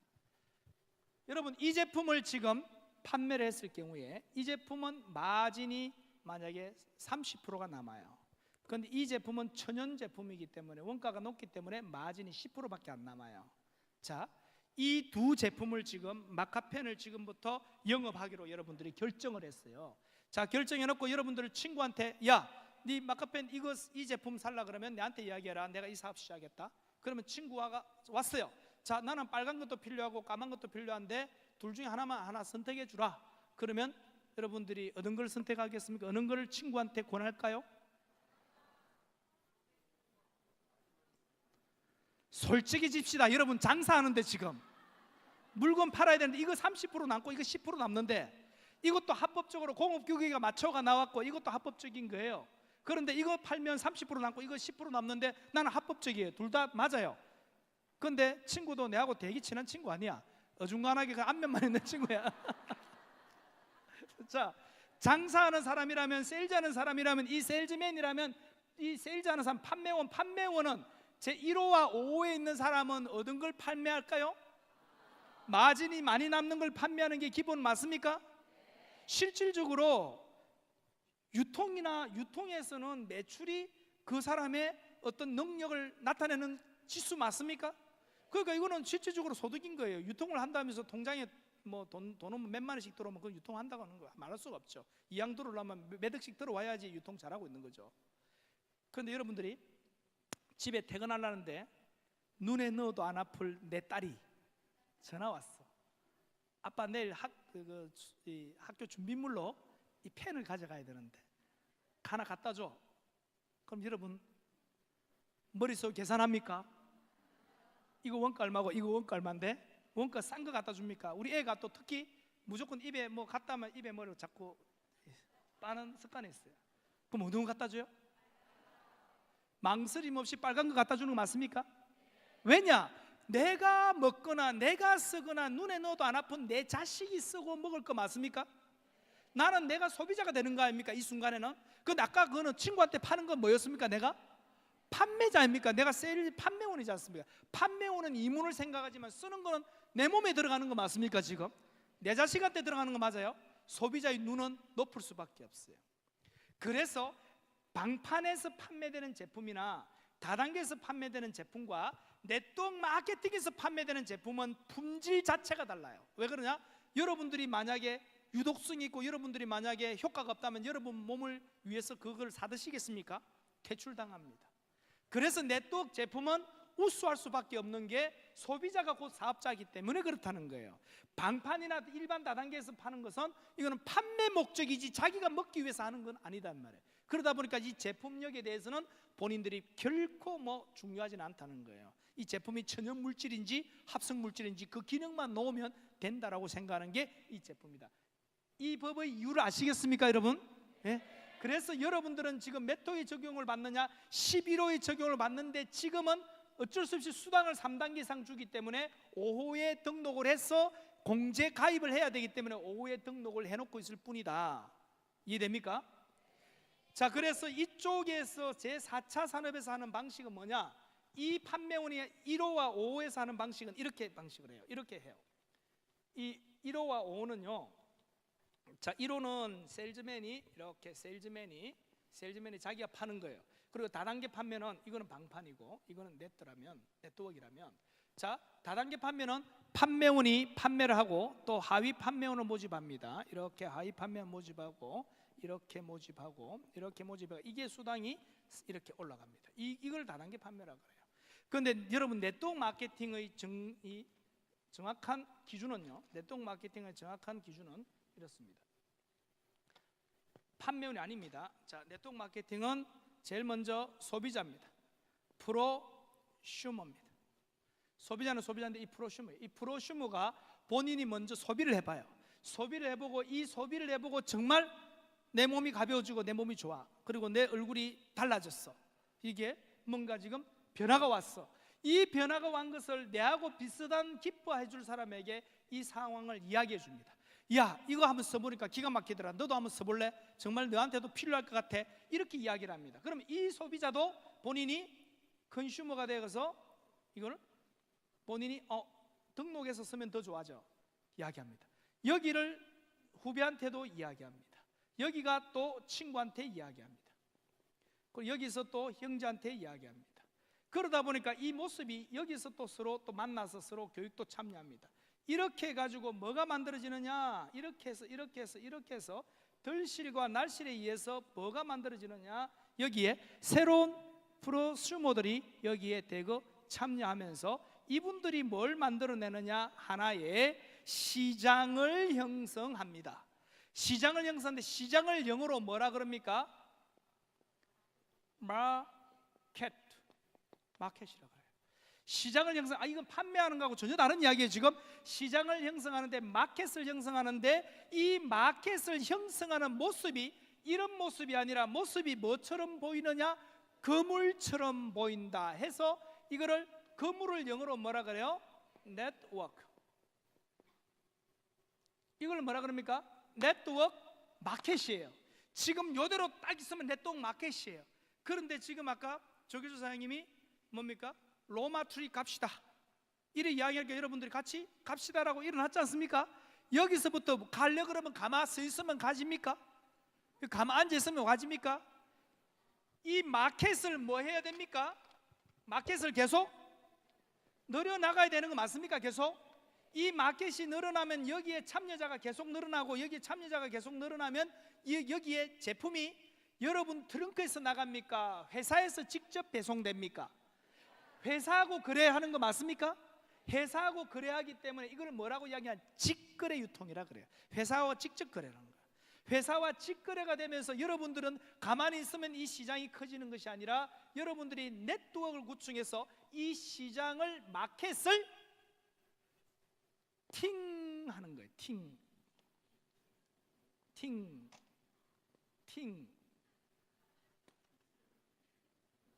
여러분 이 제품을 지금 판매를 했을 경우에 이 제품은 마진이 만약에 30%가 남아요. 그런데 이 제품은 천연 제품이기 때문에 원가가 높기 때문에 마진이 10%밖에 안 남아요. 자, 이 두 제품을 지금 마카펜을 지금부터 영업하기로 여러분들이 결정을 했어요. 자, 결정해놓고 여러분들 친구한테, 야, 네 마카펜 이 제품 살라 그러면 내한테 이야기해라. 내가 이 사업 시작했다. 그러면 친구가 왔어요. 자, 나는 빨간 것도 필요하고 까만 것도 필요한데 둘 중에 하나 선택해 주라. 그러면 여러분들이 어떤 걸 선택하겠습니까? 어느 걸 친구한테 권할까요? 솔직히 집시다. 여러분 장사하는데 지금 물건 팔아야 되는데 이거 30% 남고 이거 10% 남는데, 이것도 합법적으로 공업규격에 맞춰가 나왔고 이것도 합법적인 거예요. 그런데 이거 팔면 30% 남고 이거 10% 남는데 나는 합법적이에요. 둘 다 맞아요. 그런데 친구도 내하고 되게 친한 친구 아니야. 어중간하게 그 안면만 있는 친구야. 자, 장사하는 사람이라면, 세일즈하는 사람이라면, 이 세일즈맨이라면, 이 세일즈하는 사람, 판매원은 제 1호와 5호에 있는 사람은 어떤 걸 판매할까요? 마진이 많이 남는 걸 판매하는 게 기본 맞습니까? 실질적으로 유통에서는 매출이 그 사람의 어떤 능력을 나타내는 지수 맞습니까? 그러니까 이거는 실질적으로 소득인 거예요. 유통을 한다면서 통장에 뭐 돈은 몇만 원씩 들어오면 그건 유통한다고 하는 거 말할 수가 없죠. 이양 들어오려면 몇 억씩 들어와야지 유통 잘하고 있는 거죠. 그런데 여러분들이 집에 퇴근하려는데 눈에 넣어도 안 아플 내 딸이 전화 왔어. 아빠 내일 학교 준비물로 이 펜을 가져가야 되는데 하나 갖다 줘. 그럼 여러분 머릿속 계산합니까? 이거 원가 얼마고 이거 원가 얼마인데 원가 싼 거 갖다 줍니까? 우리 애가 또 특히 무조건 입에 뭐 갖다 하면 입에 뭐를 자꾸 빠는 습관이 있어요. 그럼 어느 거 갖다 줘요? 망설임 없이 빨간 거 갖다 주는 거 맞습니까? 왜냐? 내가 먹거나 내가 쓰거나 눈에 넣어도 안 아픈 내 자식이 쓰고 먹을 거 맞습니까? 나는 내가 소비자가 되는 거 아닙니까? 이 순간에는. 근데 아까 그거는 친구한테 파는 건 뭐였습니까? 내가 판매자입니까? 내가 세일 판매원이지 않습니까? 판매원은 이문을 생각하지만 쓰는 거는 내 몸에 들어가는 거 맞습니까? 지금 내 자식한테 들어가는 거 맞아요? 소비자의 눈은 높을 수밖에 없어요. 그래서 방판에서 판매되는 제품이나 다단계에서 판매되는 제품과 네트워크 마케팅에서 판매되는 제품은 품질 자체가 달라요. 왜 그러냐? 여러분들이 만약에 유독성이 있고 여러분들이 만약에 효과가 없다면 여러분 몸을 위해서 그걸 사드시겠습니까? 퇴출당합니다. 그래서 네트워크 제품은 우수할 수밖에 없는 게 소비자가 곧 사업자이기 때문에 그렇다는 거예요. 방판이나 일반 다단계에서 파는 것은 이거는 판매 목적이지 자기가 먹기 위해서 하는 건 아니단 말이에요. 그러다 보니까 이 제품력에 대해서는 본인들이 결코 중요하지는 않다는 거예요. 이 제품이 천연 물질인지 합성 물질인지 그 기능만 놓으면 된다라고 생각하는 게 이 제품이다. 이 법의 이유를 아시겠습니까, 여러분? 예? 그래서 여러분들은 지금 몇 호의 적용을 받느냐? 11호의 적용을 받는데 지금은 어쩔 수 없이 수당을 3단계 이상 주기 때문에 5호에 등록을 해서 공제 가입을 해야 되기 때문에 5호에 등록을 해놓고 있을 뿐이다. 이해됩니까? 자, 그래서 이쪽에서 제4차 산업에서 하는 방식은 뭐냐? 이 판매원이 1호와 5호에서 하는 방식은 이렇게 방식을 해요. 이렇게 해요. 이 1호와 5호는요, 자, 1호는 셀즈맨이 이렇게 셀즈맨이 자기가 파는 거예요. 그리고 다단계 판매는 이거는 방판이고 이거는 네트워크라면, 자, 다단계 판매는 판매원이 판매를 하고 또 하위 판매원을 모집합니다. 이렇게 하위 판매원 모집하고 이렇게 모집하고 이렇게 모집하고 이게 수당이 이렇게 올라갑니다. 이걸 다단계 판매라고 그래요. 그런데 여러분, 네트워크 마케팅의 정확한 기준은요, 네트워크 마케팅의 정확한 기준은 이렇습니다. 판매원이 아닙니다. 자, 네트워크 마케팅은 제일 먼저 소비자입니다. 프로슈머입니다. 소비자는 소비자인데 이 프로슈머예요. 이 프로슈머가 본인이 먼저 소비를 해봐요. 소비를 해보고 이 소비를 해보고 정말 내 몸이 가벼워지고 내 몸이 좋아. 그리고 내 얼굴이 달라졌어. 이게 뭔가 지금 변화가 왔어. 이 변화가 온 것을 내하고 비슷한 기뻐해 줄 사람에게 이 상황을 이야기해 줍니다. 야, 이거 한번 써보니까 기가 막히더라. 너도 한번 써볼래? 정말 너한테도 필요할 것 같아. 이렇게 이야기를 합니다. 그럼 이 소비자도 본인이 컨슈머가 되어서 이걸 본인이 등록해서 쓰면 더 좋아져 이야기합니다. 여기를 후배한테도 이야기합니다. 여기가 또 친구한테 이야기합니다. 그리고 여기서 또 형제한테 이야기합니다. 그러다 보니까 이 모습이 여기서 또 서로 또 만나서 서로 교육도 참여합니다. 이렇게 해가지고 뭐가 만들어지느냐? 이렇게 해서 덜실과 날실에 의해서 뭐가 만들어지느냐? 여기에 새로운 프로슈머들이 여기에 대거 참여하면서 이분들이 뭘 만들어내느냐? 하나의 시장을 형성합니다. 시장을 형성하는데 시장을 영어로 뭐라 그럽니까? 마켓이라고 해요. 시장을 이건 판매하는 거하고 전혀 다른 이야기예요. 지금 시장을 형성하는데 마켓을 형성하는데 이 마켓을 형성하는 모습이 이런 모습이 아니라 모습이 뭐처럼 보이느냐? 거물처럼 보인다 해서 이거를 거물을 영어로 뭐라 그래요? 네트워크. 이걸 뭐라 그럽니까? 네트워크 마켓이에요. 지금 이대로 딱 있으면 네트워크 마켓이에요. 그런데 지금 아까 조교수 사장님이 뭡니까? 로마 트리 갑시다 이래 이야기하니까 여러분들이 같이 갑시다라고 일어났지 않습니까? 여기서부터 가려 그러면 가만 서 있으면 가집니까? 가만 앉아 있으면 가집니까? 이 마켓을 뭐 해야 됩니까? 마켓을 계속 늘어나가야 되는 거 맞습니까? 계속 이 마켓이 늘어나면 여기에 참여자가 계속 늘어나고 여기에 참여자가 계속 늘어나면 여기에 제품이 여러분 트렁크에서 나갑니까? 회사에서 직접 배송됩니까? 회사하고 거래하는 거 맞습니까? 회사하고 거래하기 때문에 이걸 뭐라고 이야기하냐? 직거래 유통이라 그래요. 회사와 직접 거래라는 거예요. 회사와 직거래가 되면서 여러분들은 가만히 있으면 이 시장이 커지는 것이 아니라 여러분들이 네트워크를 구축해서 이 시장을 마켓을 하는 거예요.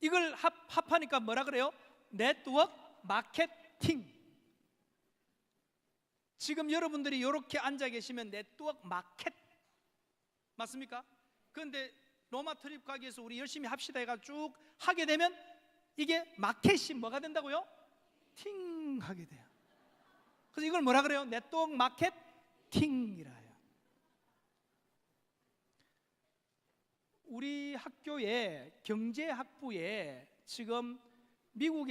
이걸 합하니까 뭐라 그래요? 네트워크 마케팅. 지금 여러분들이 이렇게 앉아 계시면 네트워크 마켓 맞습니까? 그런데 로마 트립 가게에서 우리 열심히 합시다 해가 쭉 하게 되면 이게 마켓이 뭐가 된다고요? 하게 돼요. 그래서 이걸 뭐라 그래요? 네트워크 마케팅이라 해요. 우리 학교에 경제학부에 지금 미국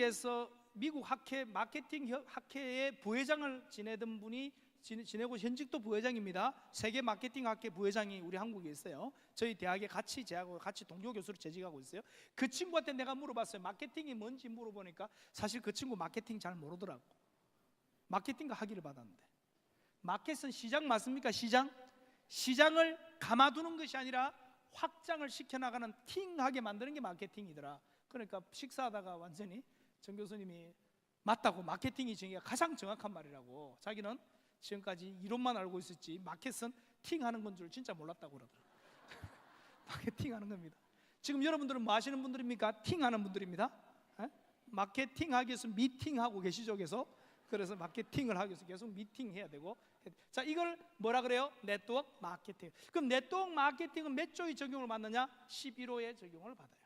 학회 마케팅 학회의 부회장을 지내던 분이 지내고 현직도 부회장입니다. 세계 마케팅 학회 부회장이 우리 한국에 있어요. 저희 대학에 같이 재하고 같이 동료 교수로 재직하고 있어요. 그 친구한테 내가 물어봤어요. 마케팅이 뭔지 물어보니까 사실 그 친구 마케팅 잘 모르더라고. 마케팅과 학위를 받았는데. 마켓은 시장 맞습니까? 시장을 감아두는 것이 아니라 확장을 시켜나가는 팅하게 만드는 게 마케팅이더라. 그러니까 식사하다가 완전히 정 교수님이 맞다고, 마케팅이 가장 정확한 말이라고. 자기는 지금까지 이론만 알고 있었지 마켓은 팅하는 건 줄 진짜 몰랐다고 그러더라고요. 마케팅하는 겁니다. 지금 여러분들은 뭐 하시는 분들입니까? 팅하는 분들입니다. 마케팅하기 위해서 미팅하고 계시죠. 그래서 마케팅을 하기 위해서 계속 미팅해야 되고. 자, 이걸 뭐라 그래요? 네트워크 마케팅. 그럼 네트워크 마케팅은 몇 조의 적용을 받느냐? 11호의 적용을 받아요.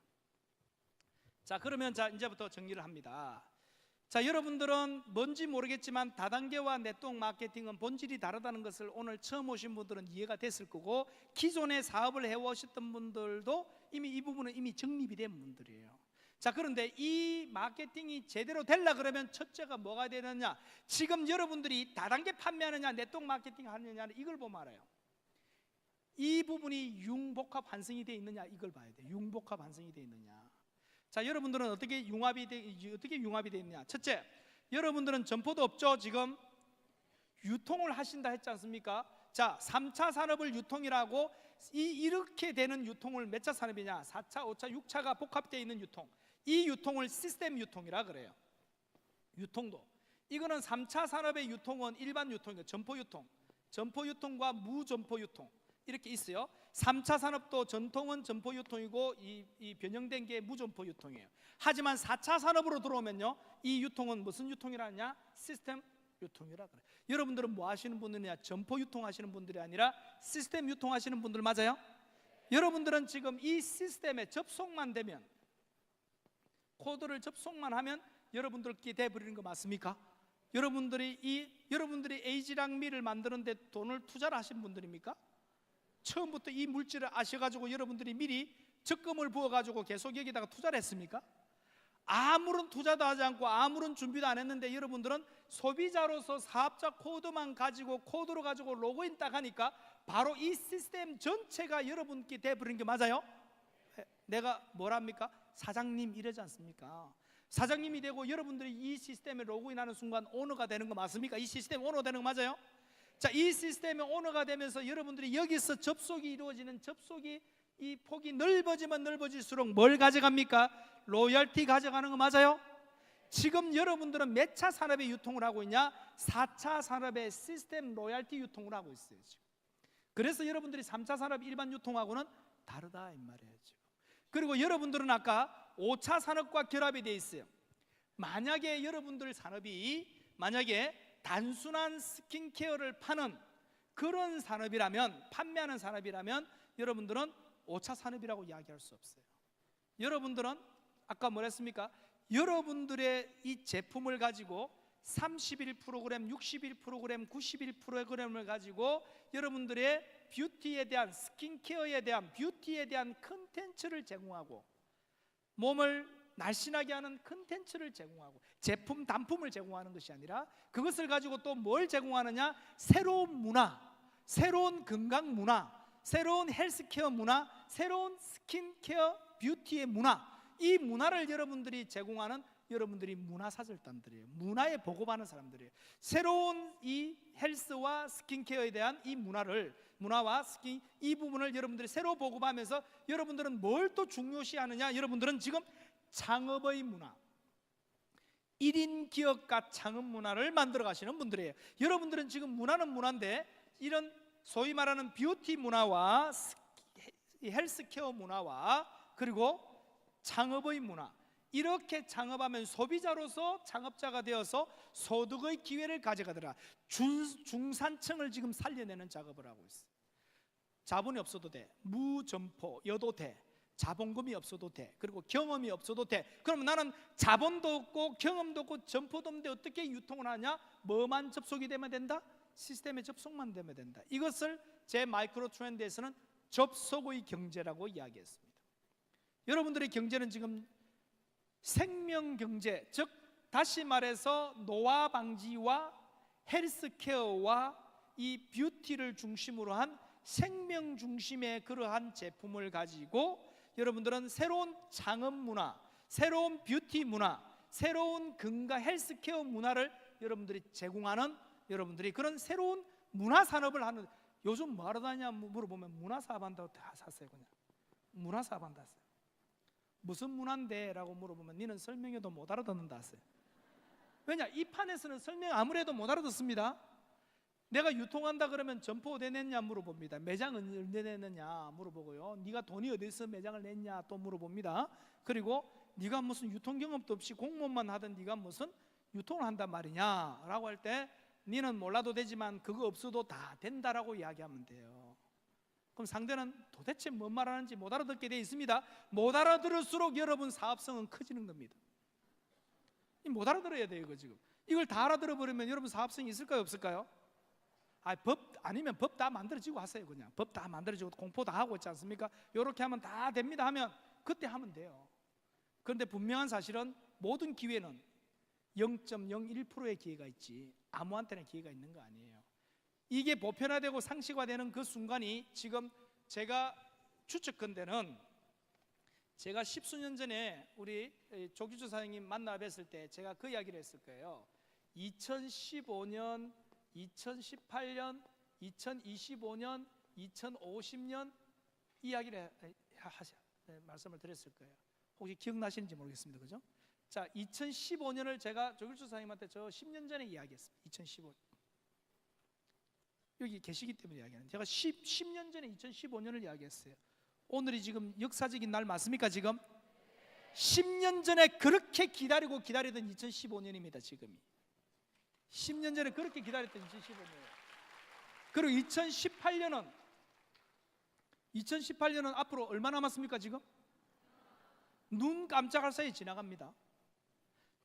자, 그러면 이제부터 정리를 합니다. 자, 여러분들은 뭔지 모르겠지만 다단계와 네트워크 마케팅은 본질이 다르다는 것을 오늘 처음 오신 분들은 이해가 됐을 거고, 기존에 사업을 해오셨던 분들도 이미 이 부분은 이미 정립이 된 분들이에요. 자, 그런데 이 마케팅이 제대로 되려 그러면 첫째가 뭐가 되느냐? 지금 여러분들이 다단계 판매하느냐 네트워크 마케팅 하느냐는 이걸 보면 알아요. 이 부분이 융복합 환승이 되어 있느냐, 이걸 봐야 돼요. 융복합 환승이 되어 있느냐. 자, 여러분들은 어떻게 융합이 되어 있느냐? 첫째, 여러분들은 점포도 없죠. 지금 유통을 하신다 했지 않습니까? 자, 3차 산업을 유통이라고, 이렇게 되는 유통을 몇 차 산업이냐? 4차, 5차, 6차가 복합되어 있는 유통, 이 유통을 시스템 유통이라 그래요. 유통도 이거는 3차 산업의 유통은 일반 유통이에요. 점포 유통과 무점포 유통 이렇게 있어요. 3차 산업도 전통은 점포 유통이고 이 변형된 게 무점포 유통이에요. 하지만 4차 산업으로 들어오면요, 이 유통은 무슨 유통이라 하냐? 시스템 유통이라 그래요. 여러분들은 뭐 하시는 분들이냐? 점포 유통하시는 분들이 아니라 시스템 유통하시는 분들 맞아요? 여러분들은 지금 이 시스템에 접속만 되면, 코드를 접속만 하면 여러분들께 돼버리는 거 맞습니까? 여러분들이 에이지랑 미를 만드는데 돈을 투자를 하신 분들입니까? 처음부터 이 물질을 아셔가지고 여러분들이 미리 적금을 부어가지고 계속 여기다가 투자를 했습니까? 아무런 투자도 하지 않고 아무런 준비도 안 했는데 여러분들은 소비자로서 사업자 코드만 가지고, 코드로 가지고 로그인 딱 하니까 바로 이 시스템 전체가 여러분께 돼버린 게 맞아요? 내가 뭐랍니까? 사장님 이러지 않습니까? 사장님이 되고 여러분들이 이 시스템에 로그인하는 순간 오너가 되는 거 맞습니까? 이 시스템 오너 되는 거 맞아요? 자, 이 시스템의 오너가 되면서 여러분들이 여기서 접속이 이루어지는, 접속이 이 폭이 넓어지면 넓어질수록 뭘 가져갑니까? 로열티 가져가는 거 맞아요? 지금 여러분들은 몇 차 산업의 유통을 하고 있냐? 4차 산업의 시스템 로열티 유통을 하고 있어요 지금. 그래서 여러분들이 3차 산업 일반 유통하고는 다르다 이 말이에요 지금. 그리고 여러분들은 아까 5차 산업과 결합이 되어 있어요. 만약에 여러분들 산업이 단순한 스킨케어를 파는 그런 산업이라면, 판매하는 산업이라면 여러분들은 5차 산업이라고 이야기할 수 없어요. 여러분들은 아까 뭐랬습니까? 여러분들의 이 제품을 가지고 31프로그램, 61프로그램, 91프로그램을 가지고 여러분들의 뷰티에 대한, 스킨케어에 대한, 뷰티에 대한 컨텐츠를 제공하고, 몸을 날씬하게 하는 컨텐츠를 제공하고, 제품, 단품을 제공하는 것이 아니라 그것을 가지고 또 뭘 제공하느냐? 새로운 문화, 새로운 건강 문화, 새로운 헬스케어 문화, 새로운 스킨케어 뷰티의 문화, 이 문화를 여러분들이 제공하는, 여러분들이 문화사절단들이에요. 문화에 보급하는 사람들이에요. 새로운 이 헬스와 스킨케어에 대한 이 문화와 스킨, 이 부분을 여러분들이 새로 보급하면서 여러분들은 뭘 또 중요시하느냐? 여러분들은 지금 창업의 문화, 1인 기업가 창업 문화를 만들어 가시는 분들이에요. 여러분들은 지금 문화는 문화인데, 이런 소위 말하는 뷰티 문화와 헬스케어 문화와 그리고 창업의 문화, 이렇게 창업하면 소비자로서 창업자가 되어서 소득의 기회를 가져가더라. 중산층을 지금 살려내는 작업을 하고 있어요. 자본이 없어도 돼, 무점포여도 돼, 자본금이 없어도 돼, 그리고 경험이 없어도 돼. 그럼 나는 자본도 없고 경험도 없고 점포도 없는데 어떻게 유통을 하냐? 뭐만 접속이 되면 된다? 시스템에 접속만 되면 된다. 이것을 제 마이크로 트렌드에서는 접속의 경제라고 이야기했습니다. 여러분들의 경제는 지금 생명 경제, 즉 다시 말해서 노화 방지와 헬스케어와 이 뷰티를 중심으로 한 생명 중심의 그러한 제품을 가지고 여러분들은 새로운 창업 문화, 새로운 뷰티 문화, 새로운 건강 헬스케어 문화를 여러분들이 제공하는 여러분들이 그런 새로운 문화 산업을 하는. 요즘 뭐 하러 다니냐 물어보면 문화사업 한다고 다 샀어요. 그냥 문화사업 한다 했어요. 무슨 문화인데? 라고 물어보면 니는 설명해도 못 알아듣는다 했어요. 왜냐? 이 판에서는 설명 아무래도 못 알아듣습니다. 내가 유통한다 그러면 점포 어디 냈냐 물어봅니다. 매장 어디 냈느냐 물어보고요. 네가 돈이 어디서 매장을 냈냐 또 물어봅니다. 그리고 네가 무슨 유통 경험도 없이 공무원만 하던 네가 무슨 유통을 한단 말이냐 라고 할 때 니는 몰라도 되지만 그거 없어도 다 된다라고 이야기하면 돼요. 그럼 상대는 도대체 뭔 말하는지 못 알아듣게 되어 있습니다. 못 알아들을수록 여러분 사업성은 커지는 겁니다. 못 알아들어야 돼요. 이거 지금 이걸 다 알아들어버리면 여러분 사업성이 있을까요 없을까요? 아니면 법 다 만들어지고 하세요. 그냥 법 다 만들어지고 공포 다 하고 있지 않습니까? 이렇게 하면 다 됩니다 하면 그때 하면 돼요. 그런데 분명한 사실은 모든 기회는 0.01%의 기회가 있지 아무한테나 기회가 있는 거 아니에요. 이게 보편화되고 상식화되는 그 순간이 지금 제가 추측컨대는 제가 십수년 전에 우리 조규주 사장님 만나 뵀을 때 제가 그 이야기를 했을 거예요. 2015년, 2018년, 2025년, 2050년 이야기를 말씀을 드렸을 거예요. 혹시 기억나시는지 모르겠습니다. 그죠? 자, 2015년을 제가 조규주 사장님한테 저 10년 전에 이야기했습니다. 2015년 여기 계시기 때문에 이야기하는. 제가 10년 전에 2015년을 이야기했어요. 오늘이 지금 역사적인 날 맞습니까? 지금 10년 전에 그렇게 기다리던 2015년입니다. 지금이 10년 전에 그렇게 기다렸던 2015년이에요. 그리고 2018년은 앞으로 얼마 남았습니까? 지금 눈 깜짝할 사이에 지나갑니다.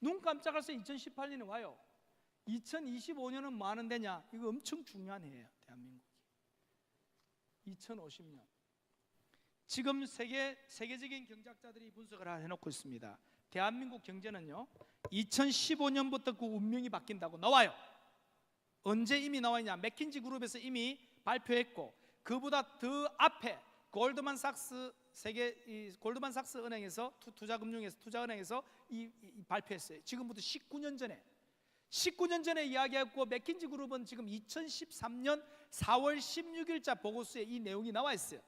눈 깜짝할 사이에 2018년이 와요. 2025년은 뭐 하는 데냐? 이거 엄청 중요한 해예요. 대한민국이 2050년 지금 세계적인 경제학자들이 분석을 해놓고 있습니다. 대한민국 경제는요 2015년부터 그 운명이 바뀐다고 나와요. 언제 이미 나와 있냐? 맥킨지 그룹에서 이미 발표했고 그보다 더 앞에 골드만삭스 골드만삭스 은행에서 투자은행에서 발표했어요. 지금부터 19년 전에 이야기했고 맥킨지 그룹은 지금 2013년 4월 16일자 보고서에 이 내용이 나와 있어요.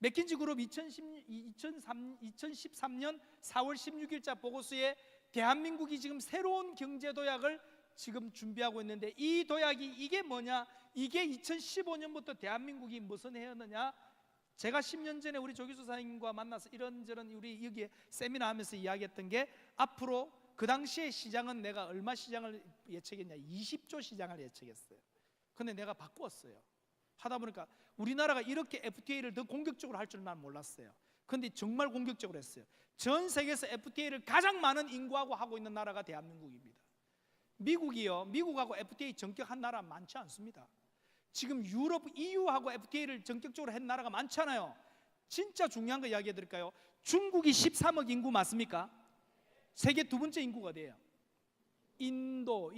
맥킨지 그룹 2013년 4월 16일자 보고서에 대한민국이 지금 새로운 경제 도약을 지금 준비하고 있는데 이 도약이 이게 뭐냐? 이게 2015년부터 대한민국이 무슨 해였느냐? 제가 10년 전에 우리 조기수 사장님과 만나서 이런저런 우리 여기에 세미나 하면서 이야기했던 게 앞으로 그 당시에 시장은 내가 얼마 시장을 예측했냐? 20조 시장을 예측했어요. 근데 내가 바꾸었어요. 하다 보니까 우리나라가 이렇게 FTA를 더 공격적으로 할 줄 난 몰랐어요. 근데 정말 공격적으로 했어요. 전 세계에서 FTA를 가장 많은 인구하고 하고 있는 나라가 대한민국입니다. 미국하고 FTA 전격한 나라 많지 않습니다. 지금 유럽 EU하고 FTA를 전격적으로 한 나라가 많잖아요. 진짜 중요한 거 이야기해 드릴까요? 중국이 13억 인구 맞습니까? 세계 두 번째 인구가 돼요. 인도가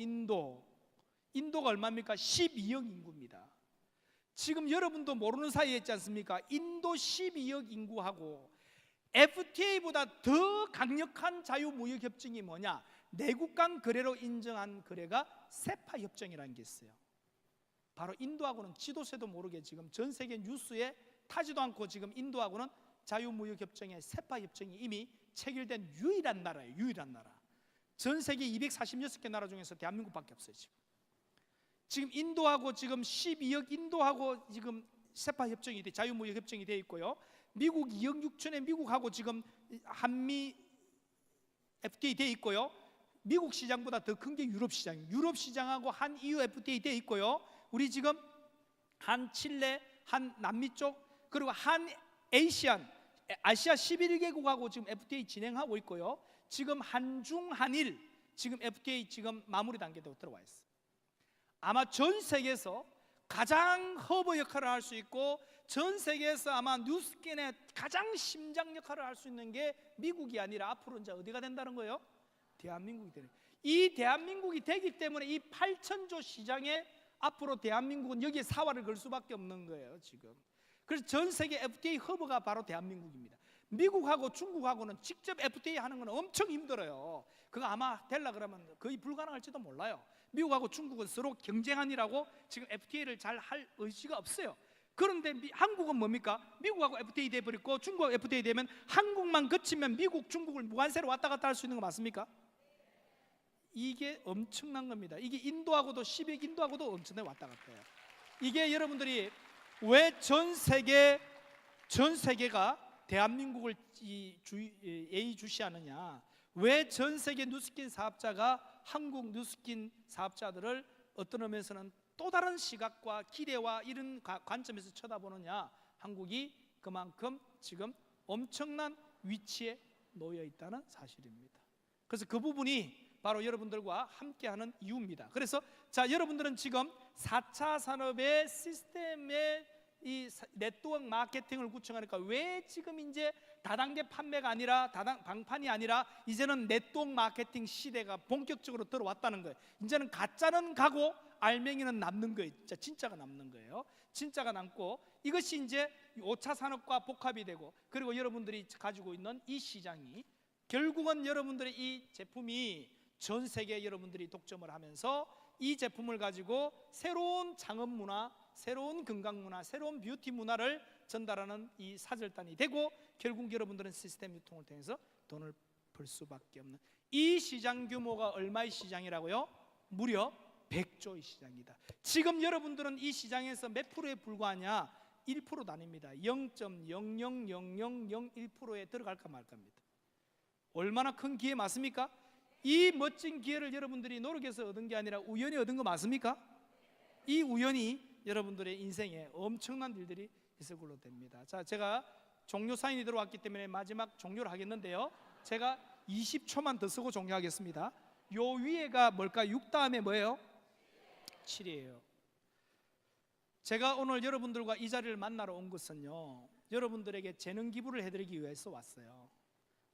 얼마입니까? 12억 인구입니다. 지금 여러분도 모르는 사이에 있지 않습니까? 인도 12억 인구하고 FTA보다 더 강력한 자유무역협정이 뭐냐? 내국 간 거래로 인정한 거래가 세파 협정이라는 게 있어요. 바로 인도하고는 지도세도 모르게 지금 전 세계 뉴스에 타지도 않고 지금 인도하고는 자유무역협정의 세파 협정이 이미 체결된 유일한 나라예요. 유일한 나라. 전 세계 246개 나라 중에서 대한민국밖에 없어요. 지금 인도하고 지금 12억 인도하고 지금 세파 협정이 자유무역 협정이 되어 있고요. 미국 2억 6천의 미국하고 지금 한미 FTA 되어 있고요. 미국 시장보다 더 큰 게 유럽 시장. 유럽 시장하고 한 EU FTA 되어 있고요. 우리 지금 한 칠레, 한 남미 쪽 그리고 한 아시아 11개국하고 지금 FTA 진행하고 있고요. 지금 한중 한일 지금 FTA 지금 마무리 단계로 들어와 있어요. 아마 전 세계에서 가장 허브 역할을 할 수 있고 전 세계에서 아마 뉴스킨의 가장 심장 역할을 할 수 있는 게 미국이 아니라 앞으로 이제 어디가 된다는 거예요? 대한민국이 되는. 이 대한민국이 되기 때문에 이 8천조 시장에 앞으로 대한민국은 여기에 사활을 걸 수밖에 없는 거예요 지금. 그래서 전 세계 FDA 허브가 바로 대한민국입니다. 미국하고 중국하고는 직접 FDA 하는 건 엄청 힘들어요. 그거 아마 되려 그러면 거의 불가능할지도 몰라요. 미국하고 중국은 서로 경쟁하느라고 지금 FTA를 잘 할 의지가 없어요. 그런데 한국은 뭡니까? 미국하고 FTA 돼버렸고 중국하고 FTA 되면 한국만 거치면 미국, 중국을 무관세로 왔다 갔다 할 수 있는 거 맞습니까? 이게 엄청난 겁니다. 이게 인도하고도 10억 인도하고도 엄청나게 왔다 갔다 해요. 이게 여러분들이 왜 전 세계가 대한민국을 예의주시하느냐, 왜 전 세계 누스킨 사업자가 한국 누스킨 사업자들을 어떤 의미에서는 또 다른 시각과 기대와 이런 관점에서 쳐다보느냐, 한국이 그만큼 지금 엄청난 위치에 놓여 있다는 사실입니다. 그래서 그 부분이 바로 여러분들과 함께하는 이유입니다. 그래서 자, 여러분들은 지금 4차 산업의 시스템의 이 네트워크 마케팅을 구축하니까 왜 지금 이제 다단계 판매가 아니라 방판이 아니라 이제는 네트워크 마케팅 시대가 본격적으로 들어왔다는 거예요. 이제는 가짜는 가고 알맹이는 남는 거예요. 진짜가 남는 거예요. 진짜가 남고 이것이 이제 5차 산업과 복합이 되고, 그리고 여러분들이 가지고 있는 이 시장이 결국은 여러분들의 이 제품이 전 세계 여러분들이 독점을 하면서 이 제품을 가지고 새로운 창업 문화, 새로운 건강 문화, 새로운 뷰티 문화를 전달하는 이 사절단이 되고, 결국 여러분들은 시스템 유통을 통해서 돈을 벌 수밖에 없는 이 시장 규모가 얼마의 시장이라고요? 무려 100조의 시장이다. 지금 여러분들은 이 시장에서 몇 프로에 불과하냐? 1%도 아닙니다. 0.00001%에 들어갈까 말까입니다. 얼마나 큰 기회 맞습니까? 이 멋진 기회를 여러분들이 노력해서 얻은 게 아니라 우연히 얻은 거 맞습니까? 이 우연이 여러분들의 인생에 엄청난 일들이 있을 걸로 됩니다. 자, 제가 종료 사인이 들어왔기 때문에 마지막 종료를 하겠는데요, 제가 20초만 더 쓰고 종료하겠습니다. 요 위에가 뭘까? 6 다음에 뭐예요? 7이에요. 제가 오늘 여러분들과 이 자리를 만나러 온 것은요, 여러분들에게 재능 기부를 해드리기 위해서 왔어요.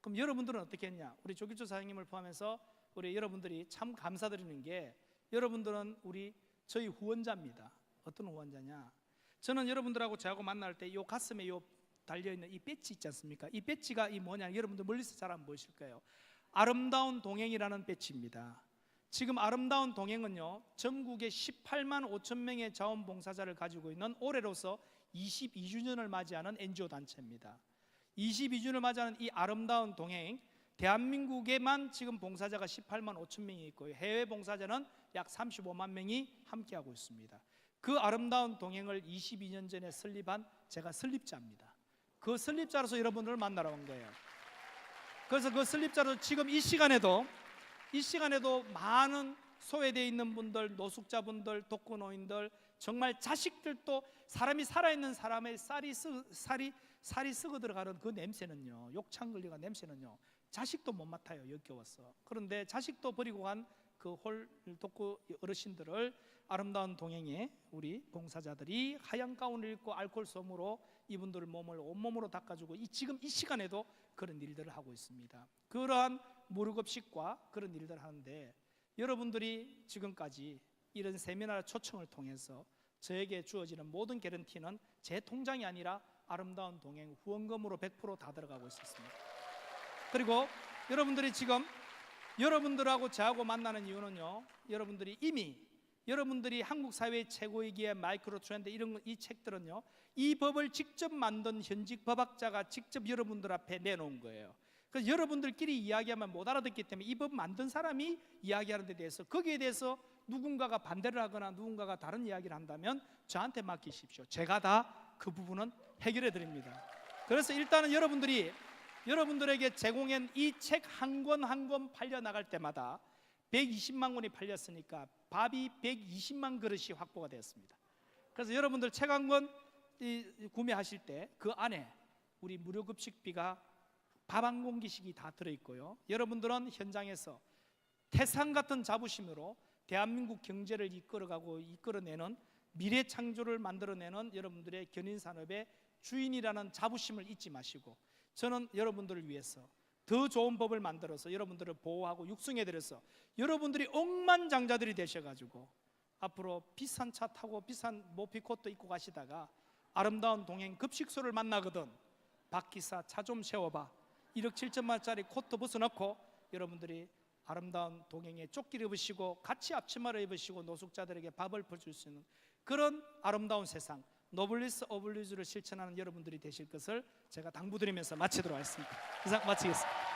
그럼 여러분들은 어떻게 했냐? 우리 조기조 사장님을 포함해서 우리 여러분들이 참 감사드리는 게, 여러분들은 저희 후원자입니다. 어떤 후원자냐? 저는 여러분들하고 저하고 만날 때 요 가슴에 요 달려있는 이 배지 있지 않습니까? 이 배지가 뭐냐? 여러분들 멀리서 잘 안 보이실 거예요. 아름다운 동행이라는 배지입니다. 지금 아름다운 동행은요, 전국에 18만 5천 명의 자원봉사자를 가지고 있는 올해로서 22주년을 맞이하는 NGO 단체입니다. 22주년을 맞이하는 이 아름다운 동행, 대한민국에만 지금 봉사자가 18만 5천 명이 있고요, 해외 봉사자는 약 35만 명이 함께하고 있습니다. 그 아름다운 동행을 22년 전에 설립한 제가 설립자입니다. 그 설립자로서 여러분들을 만나러 온 거예요. 그래서 그 설립자로 지금 이 시간에도 많은 소외되어 있는 분들, 노숙자분들, 독거노인들, 정말 자식들도, 사람이 살아있는 사람의 살이 썩어 들어가는 그 냄새는요, 욕창 걸리가 냄새는요, 자식도 못 맡아요, 역겨워서. 그런데 자식도 버리고 간 그 독거 어르신들을 아름다운 동행에 우리 봉사자들이 하얀 가운을 입고 알코올 솜으로 이분들의 몸을 온몸으로 닦아주고 지금 이 시간에도 그런 일들을 하고 있습니다. 그러한 무료급식과 그런 일들을 하는데, 여러분들이 지금까지 이런 세미나 초청을 통해서 저에게 주어지는 모든 개런티는 제 통장이 아니라 아름다운 동행 후원금으로 100% 다 들어가고 있었습니다. 그리고 여러분들이 지금 여러분들하고 저하고 만나는 이유는요, 여러분들이 한국 사회의 최고의 기회, 마이크로 트렌드, 이 책들은요, 이 법을 직접 만든 현직 법학자가 직접 여러분들 앞에 내놓은 거예요. 그래서 여러분들끼리 이야기하면 못 알아듣기 때문에 이 법 만든 사람이 이야기하는 데 대해서, 거기에 대해서 누군가가 반대를 하거나 누군가가 다른 이야기를 한다면 저한테 맡기십시오. 제가 다 그 부분은 해결해 드립니다. 그래서 일단은 여러분들에게 제공한 이 책 한 권 한 권 팔려 나갈 때마다 120만 권이 팔렸으니까 밥이 120만 그릇이 확보가 되었습니다. 그래서 여러분들 책 한 권 구매하실 때 그 안에 우리 무료급식비가 밥 한 공기씩이 다 들어있고요, 여러분들은 현장에서 태산 같은 자부심으로 대한민국 경제를 이끌어내는 미래 창조를 만들어내는 여러분들의 견인산업의 주인이라는 자부심을 잊지 마시고, 저는 여러분들을 위해서 더 좋은 법을 만들어서 여러분들을 보호하고 육성해드려서 여러분들이 억만장자들이 되셔가지고 앞으로 비싼 차 타고 비싼 모피 코트 입고 가시다가 아름다운 동행 급식소를 만나거든 박기사 차 좀 세워봐 1억 7천만짜리 코트 벗어놓고 여러분들이 아름다운 동행에 조끼를 입으시고 같이 앞치마를 입으시고 노숙자들에게 밥을 퍼줄 수 있는 그런 아름다운 세상 노블리스 오블리주를 실천하는 여러분들이 되실 것을 제가 당부드리면서 마치도록 하겠습니다. 이상 마치겠습니다.